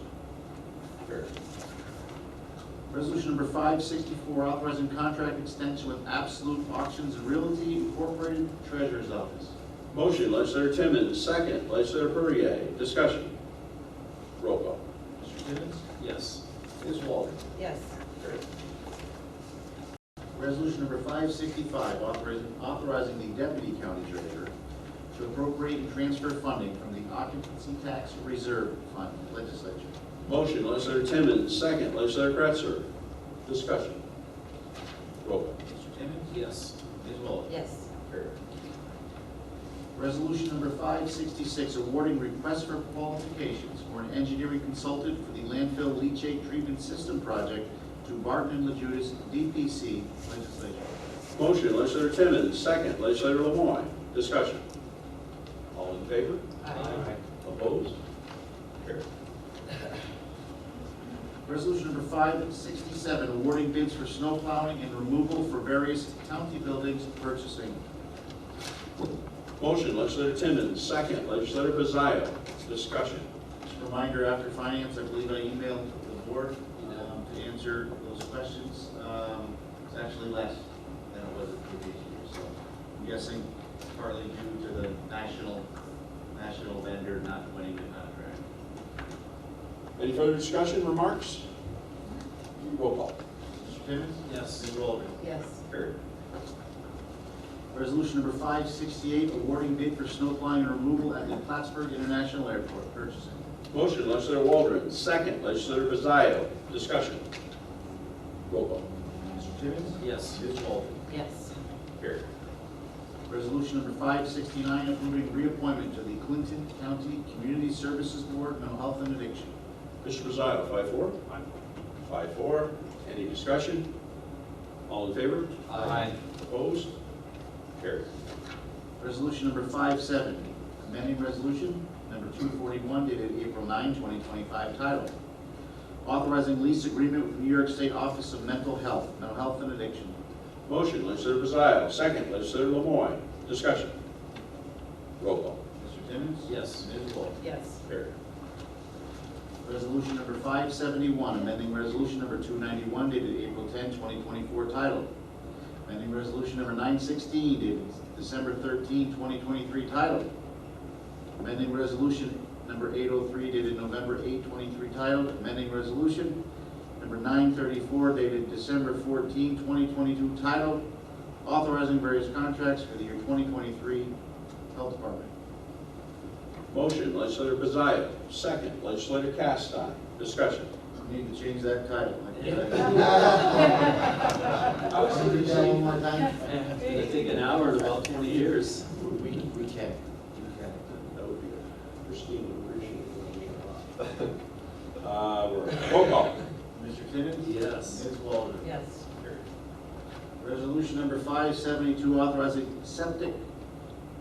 Carried. Resolution number 564, authorizing contract extension with Absolute Auctions and Realty Incorporated, Treasurer's Office. Motion, legislator Timmons, second, legislator Perrier. Discussion. Roll call. Mr. Timmons? Yes. Ms. Walter? Yes. Carried. Resolution number 565, authorizing the Deputy County Treasurer to appropriate and transfer funding from the Occupancy Tax Reserve Fund, Legislature. Motion, legislator Timmons, second, legislator Kretzer. Discussion. Roll call. Mr. Timmons? Yes. Ms. Walter? Yes. Carried. Resolution number 566, awarding requests for qualifications for an engineering consultant for the landfill leachate treatment system project to Barton and LaJudas DPC legislature. Motion, legislator Timmons, second, legislator Lemoyne. Discussion. All in favor? Aye. Opposed? Carried. Resolution number 567, awarding bids for snow plowing and removal for various county buildings purchasing. Motion, legislator Timmons, second, legislator Bazzaio. Discussion. Just a reminder, after finance, I believe I emailed the board to answer those questions. It's actually less than it was the previous year, so I'm guessing partly due to the national vendor not winning the contract. Any further discussion, remarks? Roll call. Mr. Timmons? Yes. Ms. Waldron? Yes. Carried. Resolution number 568, awarding bid for snow plowing and removal at the Plattsburgh International Airport, purchasing. Motion, legislator Waldron, second, legislator Bazzaio. Discussion. Roll call. Mr. Timmons? Yes. Ms. Waldron? Yes. Carried. Resolution number 569, approving reappointment to the Clinton County Community Services Board, Mental Health and Addiction. Mr. Bazzaio, 5-4? 5-4. Any discussion? All in favor? Aye. Opposed? Carried. Resolution number 570, amending resolution number 241 dated April 9, 2025, titled Authorizing Lease Agreement with New York State Office of Mental Health and Addiction. Motion, legislator Bazzaio, second, legislator Lemoyne. Discussion. Roll call. Mr. Timmons? Yes. Ms. Waldron? Yes. Carried. Resolution number 571, amending resolution number 291 dated April 10, 2024, titled amending resolution number 916 dated December 13, 2023, titled amending resolution number 803 dated November 8, 23, titled amending resolution number 934 dated December 14, 2022, titled authorizing various contracts for the year 2023 Health Department. Motion, legislator Bazzaio, second, legislator Castine. Discussion. We need to change that title. I was Can you do that one more time? It'll take an hour and about 20 years. We can. That would be good. Christine would appreciate it. Roll call. Mr. Timmons? Yes. Ms. Waldron? Yes. Resolution number 572, authorizing septic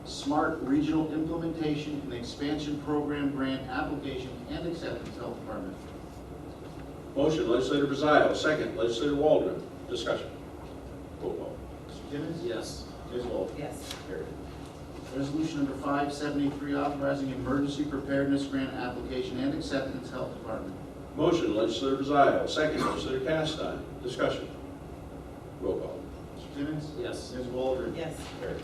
smart regional implementation and expansion program grant application and acceptance, Health Department. Motion, legislator Bazzaio, second, legislator Waldron. Discussion. Roll call. Mr. Timmons? Yes. Ms. Waldron? Yes. Carried. Resolution number 573, authorizing emergency preparedness grant application and acceptance, Health Department. Motion, legislator Bazzaio, second, legislator Castine. Discussion. Roll call. Mr. Timmons? Yes. Ms. Waldron? Yes. Carried.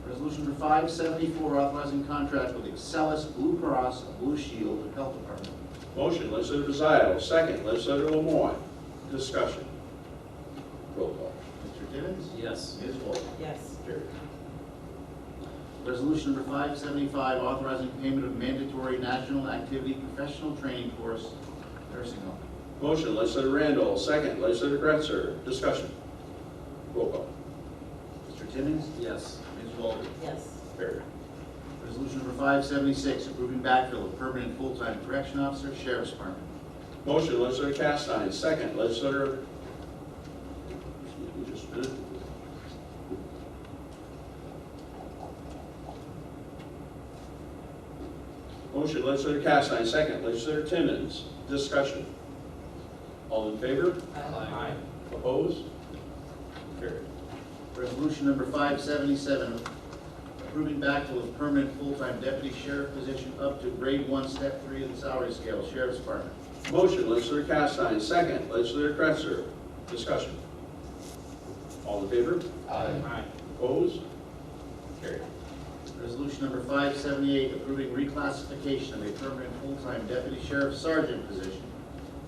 Resolution number 574, authorizing contract with Excelis Blue Cross Blue Shield, Health Department. Motion, legislator Bazzaio, second, legislator Lemoyne. Discussion. Roll call. Mr. Timmons? Yes. Ms. Waldron? Yes. Carried. Resolution number 575, authorizing payment of mandatory national activity professional training course, nursing home. Motion, legislator Randall, second, legislator Gretzer. Discussion. Roll call. Mr. Timmons? Yes. Ms. Waldron? Yes. Carried. Resolution number 576, approving backfill of permanent full-time correction officer, Sheriff's Department. Motion, legislator Castine, second, legislator, excuse me just a minute. Motion, legislator Castine, second, legislator Timmons. Discussion. All in favor? Aye. Opposed? Carried. Resolution number 577, approving backfill of permanent full-time deputy sheriff position up to grade 1, step 3 of the salary scale, Sheriff's Department. Motion, legislator Castine, second, legislator Gretzer. Discussion. All in favor? Aye. Opposed? Carried. Resolution number 578, approving reclassification of a permanent full-time deputy sheriff sergeant position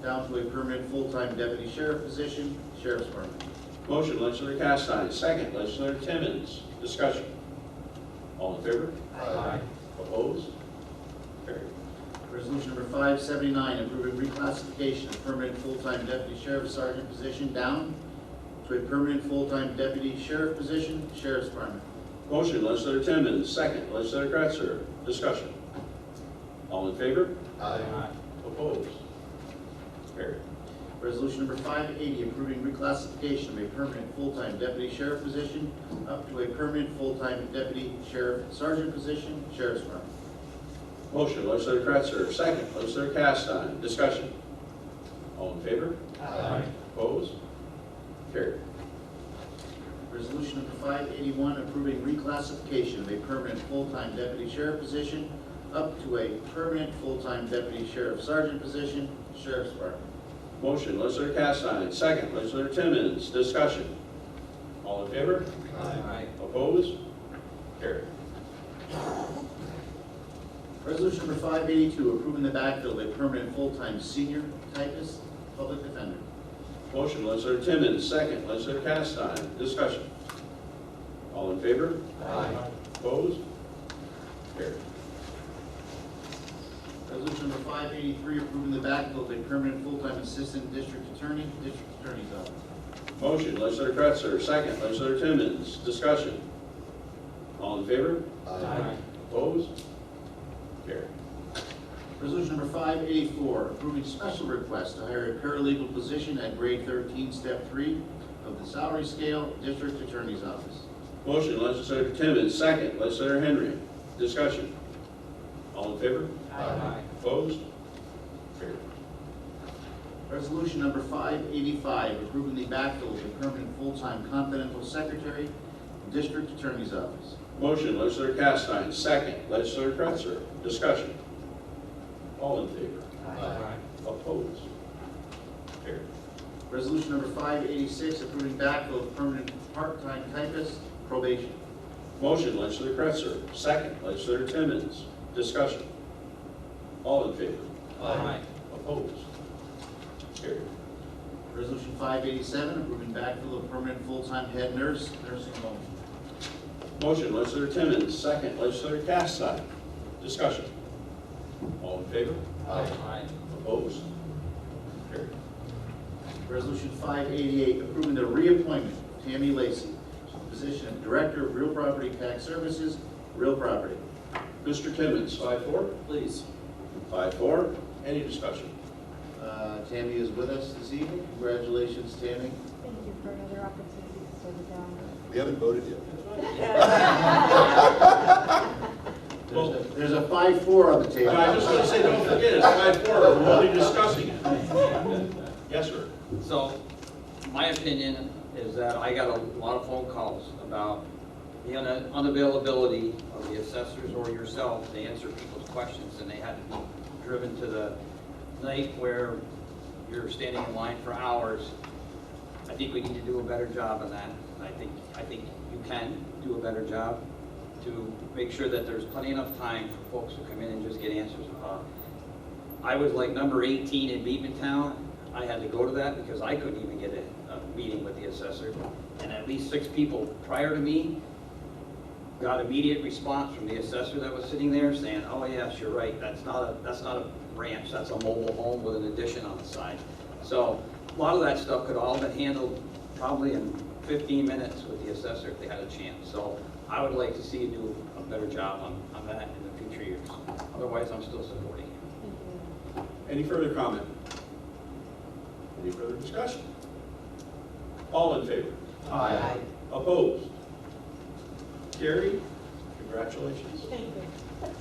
down to a permanent full-time deputy sheriff position, Sheriff's Department. Motion, legislator Castine, second, legislator Timmons. Discussion. All in favor? Aye. Opposed? Carried. Resolution number 579, approving reclassification of permanent full-time deputy sheriff sergeant position down to a permanent full-time deputy sheriff position, Sheriff's Department. Motion, legislator Timmons, second, legislator Gretzer. Discussion. All in favor? Aye. Opposed? Carried. Resolution number 580, approving reclassification of a permanent full-time deputy sheriff position up to a permanent full-time deputy sheriff sergeant position, Sheriff's Department. Motion, legislator Kretzer, second, legislator Castine, discussion. All in favor? Aye. Opposed? Carried. Resolution number 581, approving reclassification of a permanent full-time deputy sheriff position up to a permanent full-time deputy sheriff sergeant position, Sheriff's Department. Motion, legislator Castine, second, legislator Timmons, discussion. All in favor? Aye. Opposed? Carried. Resolution number 582, approving the backfill of a permanent full-time senior typist, public defender. Motion, legislator Timmons, second, legislator Castine, discussion. All in favor? Aye. Opposed? Carried. Resolution number 583, approving the backfill of a permanent full-time assistant district attorney, district attorney's office. Motion, legislator Kretzer, second, legislator Timmons, discussion. All in favor? Aye. Opposed? Carried. Resolution number 584, approving special request to hire a paralegal position at grade 13, step 3 of the salary scale, district attorney's office. Motion, legislator Timmons, second, legislator Henry, discussion. All in favor? Aye. Opposed? Carried. Resolution number 585, approving the backfill of a permanent full-time confidential secretary, district attorney's office. Motion, legislator Castine, second, legislator Kretzer, discussion. All in favor? Aye. Opposed? Carried. Resolution number 586, approving backfill of permanent part-time typist, probation. Motion, legislator Kretzer, second, legislator Timmons, discussion. All in favor? Aye. Opposed? Carried. Resolution 587, approving backfill of permanent full-time head nurse, nursing home. Motion, legislator Timmons, second, legislator Castine, discussion. All in favor? Aye. Opposed? Carried. Resolution 588, approving the reappointment of Tammy Lacy to the position of Director of Real Property Tax Services, Real Property. Mr. Timmons, 5-4. Please. 5-4. Any discussion? Tammy is with us this evening. Congratulations, Tammy. Thank you for another opportunity to serve the town. We haven't voted yet. There's a 5-4 on the table. I just want to say, don't forget, it's 5-4, we're only discussing it. Yes, sir. So, my opinion is that I got a lot of phone calls about the unavailability of the assessors or yourself to answer people's questions, and they had to be driven to the night where you're standing in line for hours. I think we need to do a better job on that. I think you can do a better job to make sure that there's plenty enough time for folks to come in and just get answers. I was like number 18 in Beekmantown. I had to go to that because I couldn't even get a meeting with the assessor. And at least 6 people prior to me got immediate response from the assessor that was sitting there saying, oh yes, you're right, that's not a ranch, that's a mobile home with an addition on the side. So a lot of that stuff could all have been handled probably in 15 minutes with the assessor if they had a chance. So I would like to see you do a better job on that in the future years. Otherwise, I'm still supporting you. Any further comment? Any further discussion? All in favor? Aye. Opposed? Carried. Congratulations. Thank you.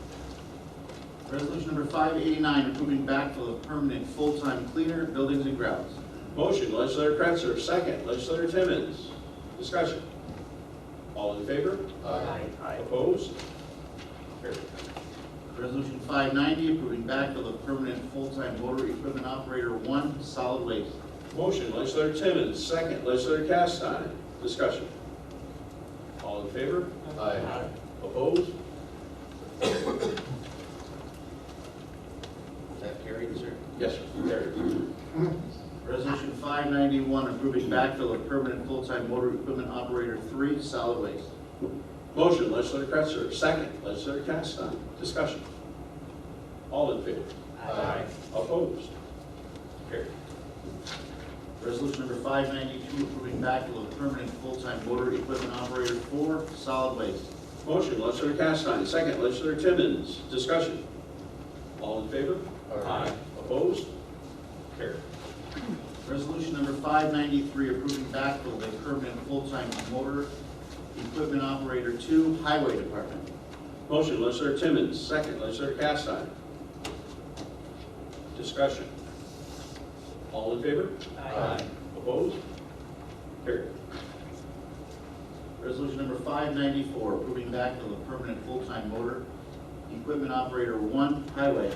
Resolution number 589, approving backfill of permanent full-time cleaner, buildings and grounds. Motion, legislator Kretzer, second, legislator Timmons, discussion. All in favor? Aye. Opposed? Carried. Resolution 590, approving backfill of permanent full-time motor equipment operator 1, solid waste. Motion, legislator Timmons, second, legislator Castine, discussion. All in favor? Aye. Opposed? Is that carried, sir? Yes, sir. Carried. Resolution 591, approving backfill of permanent full-time motor equipment operator 3, solid waste. Motion, legislator Kretzer, second, legislator Castine, discussion. All in favor? Aye. Opposed? Carried. Resolution number 592, approving backfill of permanent full-time motor equipment operator 4, solid waste. Motion, legislator Castine, second, legislator Timmons, discussion. All in favor? Aye. Opposed? Carried. Resolution number 593, approving backfill of a permanent full-time motor equipment operator 2, Highway Department. Motion, legislator Timmons, second, legislator Castine. Discussion. All in favor? Aye. Opposed? Carried. Resolution number 594, approving backfill of permanent full-time motor equipment operator 1, Highway.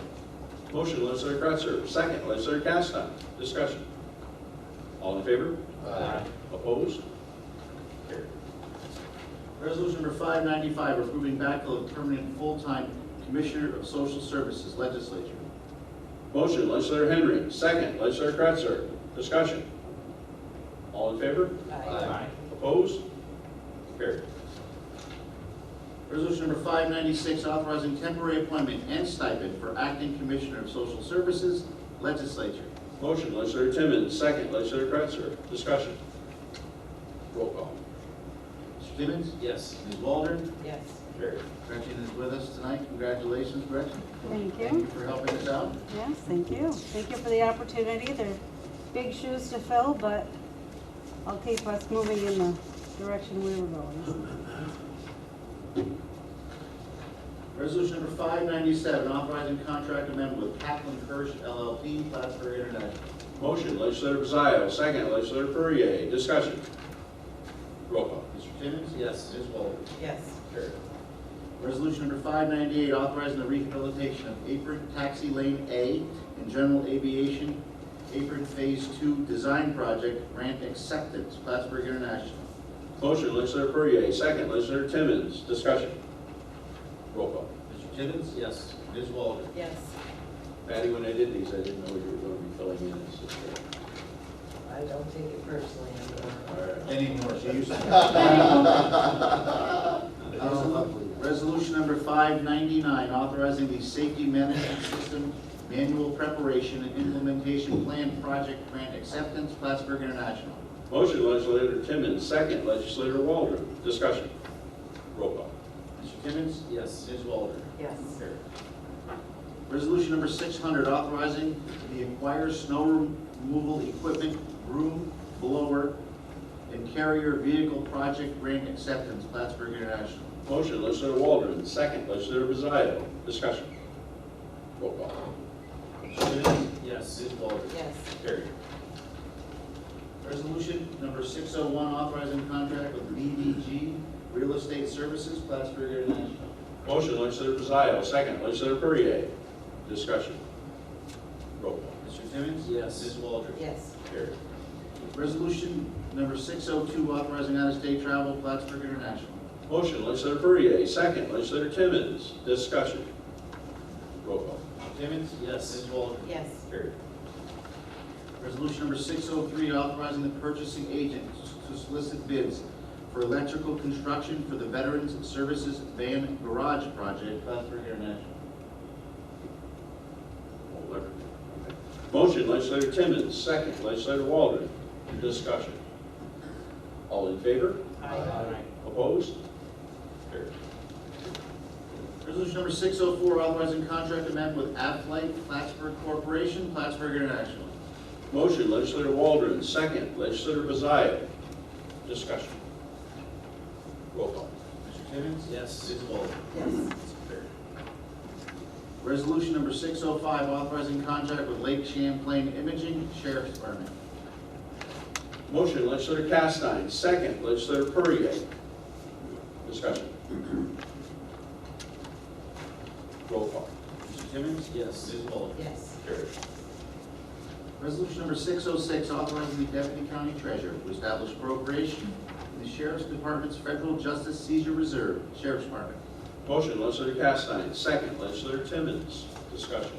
Motion, legislator Kretzer, second, legislator Castine. Discussion. All in favor? Aye. Opposed? Carried. Resolution number 595, approving backfill of permanent full-time Commissioner of Social Services, Legislature. Motion, legislator Henry, second, legislator Kretzer. Discussion. All in favor? Aye. Opposed? Carried. Resolution number 596, authorizing temporary appointment and stipend for acting Commissioner of Social Services, Legislature. Motion, legislator Timmons, second, legislator Kretzer. Discussion. Roll call. Mr. Timmons? Yes. Ms. Waldron? Yes. Carried. Gretchen is with us tonight. Congratulations, Gretchen. Thank Thank you you. for helping us out. Yes, thank you. Thank you for the opportunity. They're big shoes to fill, but I'll keep us moving in the direction we were going. Resolution number 597, authorizing contract amendment with Kaplan Hirsch LLP, Plattsburgh International. Motion, legislator Pizzaio, second, legislator Perrier. Discussion. Roll call. Mr. Timmons? Yes. Ms. Waldron? Yes. Carried. Resolution number 598, authorizing the rehabilitation of Apron Taxi Lane A and General Aviation Apron Phase 2 Design Project Grant Acceptance, Plattsburgh International. Motion, legislator Perrier, second, legislator Timmons. Discussion. Roll call. Mr. Timmons? Yes. Ms. Waldron? Yes. Patty, when I did these, I didn't know you were going to be filling in. It's just, I don't take it personally anymore. all right. Anymore, she used to. Oh, lovely. Resolution number 599, authorizing the Safety Management System Manual Preparation and Implementation Plan Project Grant Acceptance, Plattsburgh International. Motion, legislator Timmons, second, legislator Waldron. Discussion. Roll call. Mr. Timmons? Yes. Ms. Waldron? Yes. Carried. Resolution number 600, authorizing the acquire snow removal equipment, broom, blower, and carrier vehicle project grant acceptance, Plattsburgh International. Motion, legislator Waldron, second, legislator Pizzaio. Discussion. Roll call. Mr. Timmons? Yes. Ms. Waldron? Yes. Carried. Resolution number 601, authorizing contract with BDG Real Estate Services, Plattsburgh International. Motion, legislator Pizzaio, second, legislator Perrier. Discussion. Roll call. Mr. Timmons? Yes. Ms. Waldron? Yes. Carried. Resolution number 602, authorizing out-of-state travel, Plattsburgh International. Motion, legislator Perrier, second, legislator Timmons. Discussion. Roll call. Mr. Timmons? Yes. Ms. Waldron? Yes. Carried. Resolution number 603, authorizing the purchasing agent to solicit bids for electrical construction for the Veterans Services Van Garage Project, Plattsburgh International. Motion, legislator Timmons, second, legislator Waldron. Discussion. All in favor? Aye. Opposed? Carried. Resolution number 604, authorizing contract amendment with Aflight Plattsburgh Corporation, Plattsburgh International. Motion, legislator Waldron, second, legislator Pizzaio. Discussion. Roll call. Mr. Timmons? Yes. Ms. Waldron? Yes. Carried. Resolution number 605, authorizing contract with Lake Champlain Imaging Sheriff's Department. Motion, legislator Castine, second, legislator Perrier. Discussion. Roll call. Mr. Timmons? Yes. Ms. Waldron? Yes. Carried. Resolution number 606, authorizing the Deputy County Treasurer to establish appropriation in the Sheriff's Department's Federal Justice Seizure Reserve, Sheriff's Department. Motion, legislator Castine, second, legislator Timmons. Discussion.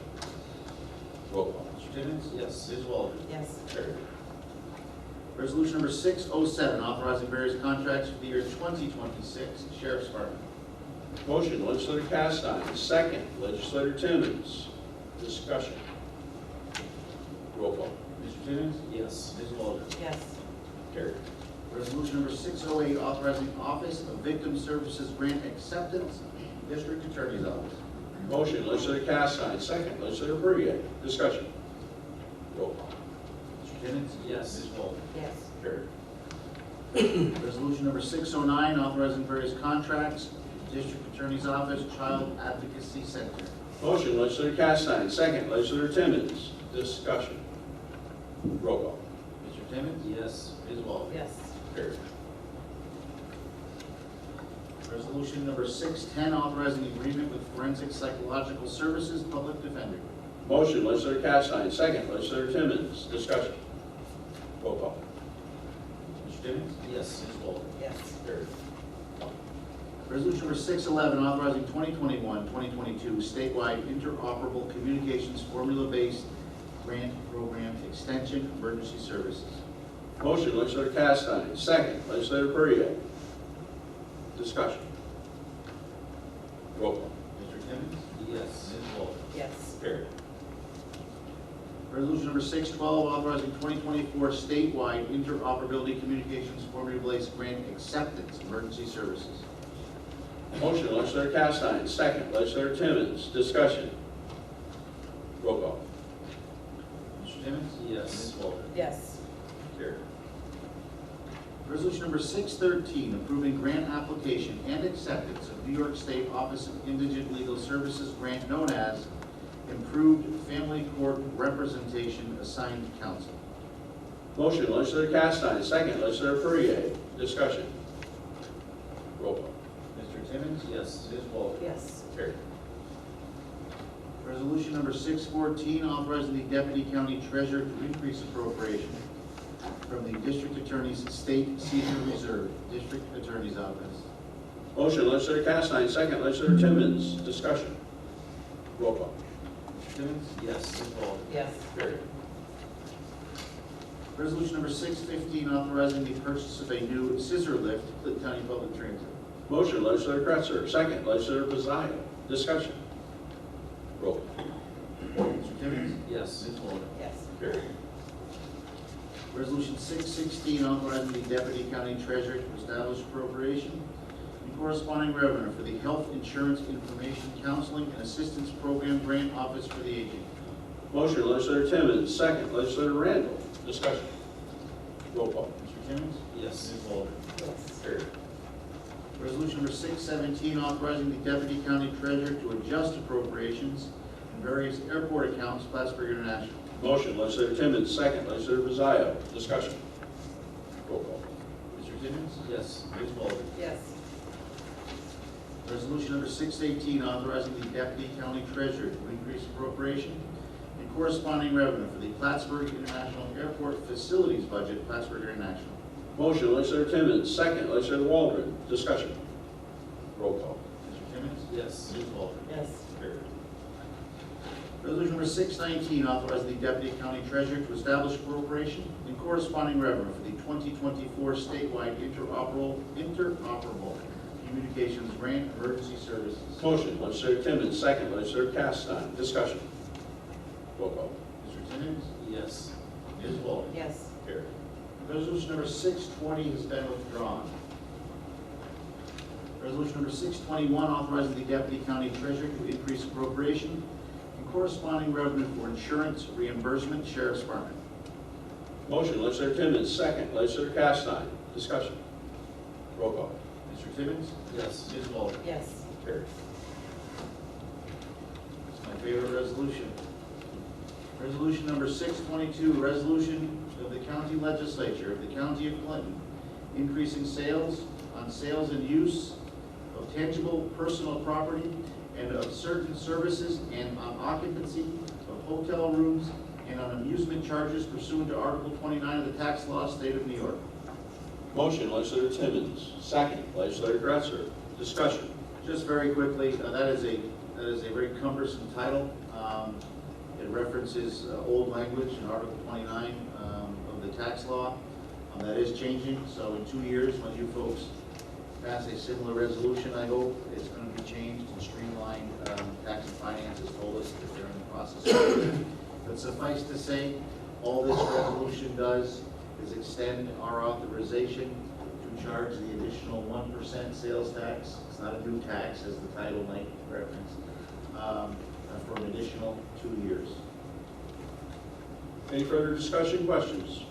Roll call. Mr. Timmons? Yes. Ms. Waldron? Yes. Carried. Resolution number 607, authorizing various contracts for the year 2026, Sheriff's Department. Motion, legislator Castine, second, legislator Timmons. Discussion. Roll call. Mr. Timmons? Yes. Ms. Waldron? Yes. Carried. Resolution number 608, authorizing Office of Victim Services Grant Acceptance, District Attorney's Office. Motion, legislator Castine, second, legislator Perrier. Discussion. Roll call. Mr. Timmons? Yes. Ms. Walter? Yes. Carried. Resolution number 609, authorizing various contracts, District Attorney's Office, Child Advocacy Center. Motion, legislator Castine, second, legislator Timmons. Discussion. Roll call. Mr. Timmons? Yes. Ms. Walter? Yes. Carried. Resolution number 610, authorizing agreement with Forensic Psychological Services Public Defender. Motion, legislator Castine, second, legislator Timmons. Discussion. Roll call. Mr. Timmons? Yes. Ms. Walter? Yes. Carried. Resolution number 611, authorizing 2021-2022 statewide interoperable communications formula-based grant program extension emergency services. Motion, legislator Castine, second, legislator Perrier. Discussion. Roll call. Mr. Timmons? Yes. Ms. Walter? Yes. Carried. Resolution number 612, authorizing 2024 statewide interoperability communications formula-based grant acceptance emergency services. Motion, legislator Castine, second, legislator Timmons. Discussion. Roll call. Mr. Timmons? Yes. Ms. Walter? Yes. Carried. Resolution number 613, approving grant application and acceptance of New York State Office of Indigent Legal Services grant known as Improved Family Court Representation Assigned Counsel. Motion, legislator Castine, second, legislator Perrier. Discussion. Roll call. Mr. Timmons? Yes. Ms. Walter? Yes. Carried. Resolution number 614, authorizing the Deputy County Treasurer to increase appropriation from the District Attorney's State Senior Reserve, District Attorney's Office. Motion, legislator Castine, second, legislator Timmons. Discussion. Roll call. Mr. Timmons? Yes. Ms. Walter? Yes. Carried. Resolution number 615, authorizing the purchase of a new scissor lift to Clinton County Public Transit. Motion, legislator Kretzer, second, legislator Pizzaio. Discussion. Roll call. Mr. Timmons? Yes. Ms. Walter? Yes. Carried. Resolution 616, authorizing the Deputy County Treasurer to establish appropriation and corresponding revenue for the Health Insurance Information Counseling and Assistance Program Grant Office for the Aging. Motion, legislator Timmons, second, legislator Randall. Discussion. Roll call. Mr. Timmons? Yes. Ms. Walter? Yes. Carried. Resolution number 617, authorizing the Deputy County Treasurer to adjust appropriations in various airport accounts, Plattsburgh International. Motion, legislator Timmons, second, legislator Pizzaio. Discussion. Roll call. Mr. Timmons? Yes. Ms. Walter? Yes. Resolution number 618, authorizing the Deputy County Treasurer to increase appropriation and corresponding revenue for the Plattsburgh International Airport Facilities Budget, Plattsburgh International. Motion, legislator Timmons, second, legislator Waldron. Discussion. Roll call. Mr. Timmons? Yes. Ms. Walter? Yes. Carried. Resolution number 619, authorizing the Deputy County Treasurer to establish appropriation and corresponding revenue for the 2024 statewide interoperable communications grant emergency services. Motion, legislator Timmons, second, legislator Castine. Discussion. Roll call. Mr. Timmons? Yes. Ms. Walter? Yes. Carried. Resolution number 620 has been withdrawn. Resolution number 621, authorizing the Deputy County Treasurer to increase appropriation and corresponding revenue for insurance reimbursement, Sheriff's Department. Motion, legislator Timmons, second, legislator Castine. Discussion. Roll call. Mr. Timmons? Yes. Ms. Walter? Yes. Carried. It's my favorite resolution. Resolution number 622, resolution of the County Legislature of the County of Clinton, increasing sales and use of tangible personal property and of certain services and on occupancy of hotel rooms and on amusement charges pursuant to Article 29 of the tax law, State of New York. Motion, legislator Timmons, second, legislator Kretzer. Discussion. Just very quickly, that is a very cumbersome title. It references old language in Article 29 of the tax law. That is changing, so in 2 years, when you folks pass a similar resolution, I hope it's going to be changed and streamlined. Tax and Finance has told us that they're in the process of it. But suffice to say, all this resolution does is extend our authorization to charge the additional 1% sales tax. It's not a new tax, as the title might reference, for an additional 2 years. Any further discussion, questions?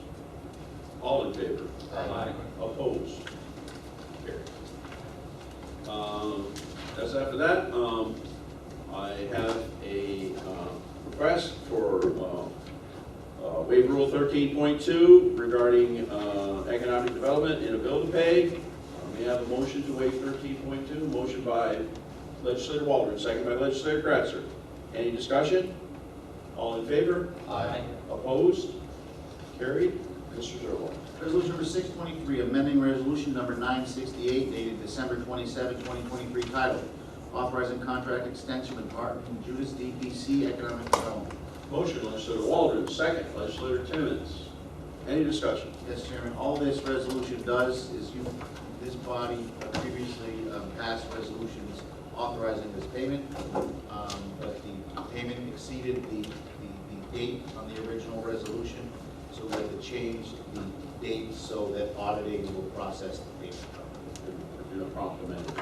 All in favor? Aye. Opposed? Carried. As after that, I have a request for waive Rule 13.2 regarding economic development in a bill to pay. May I have a motion to waive 13.2? Motion by Legislator Waldron, second by Legislator Kratzer. Any discussion? All in favor? Aye. Opposed? Carried. Mr. Zerlo. Resolution number 623, amending resolution number 968 dated December 27, 2023, titled Authorizing Contract Extension with Martin and Judas DPC Economic Development. Motion, Legislator Waldron, second, Legislator Timmons. Any discussion? Yes, Chairman, all this resolution does is this body previously passed resolutions authorizing this payment, but the payment exceeded the date on the original resolution, so we had to change the date so that auditing will process the payment. Do not prompt amendment.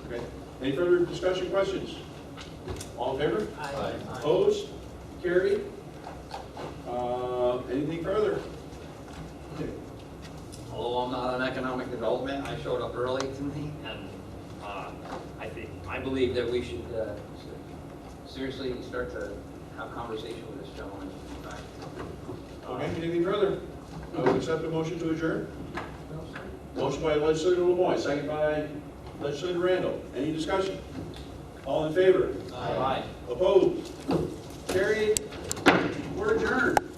Okay. Any further discussion, questions? All in favor? Aye. Opposed? Carried. Anything further? Although I'm not on economic development, I showed up early tonight, and I believe that we should seriously start to have conversation with this gentleman. Okay, anything further? I will accept the motion to adjourn. Motion by Legislator Lemoyne, second by Legislator Randall. Any discussion? All in favor? Aye. Opposed? Carried. We're adjourned.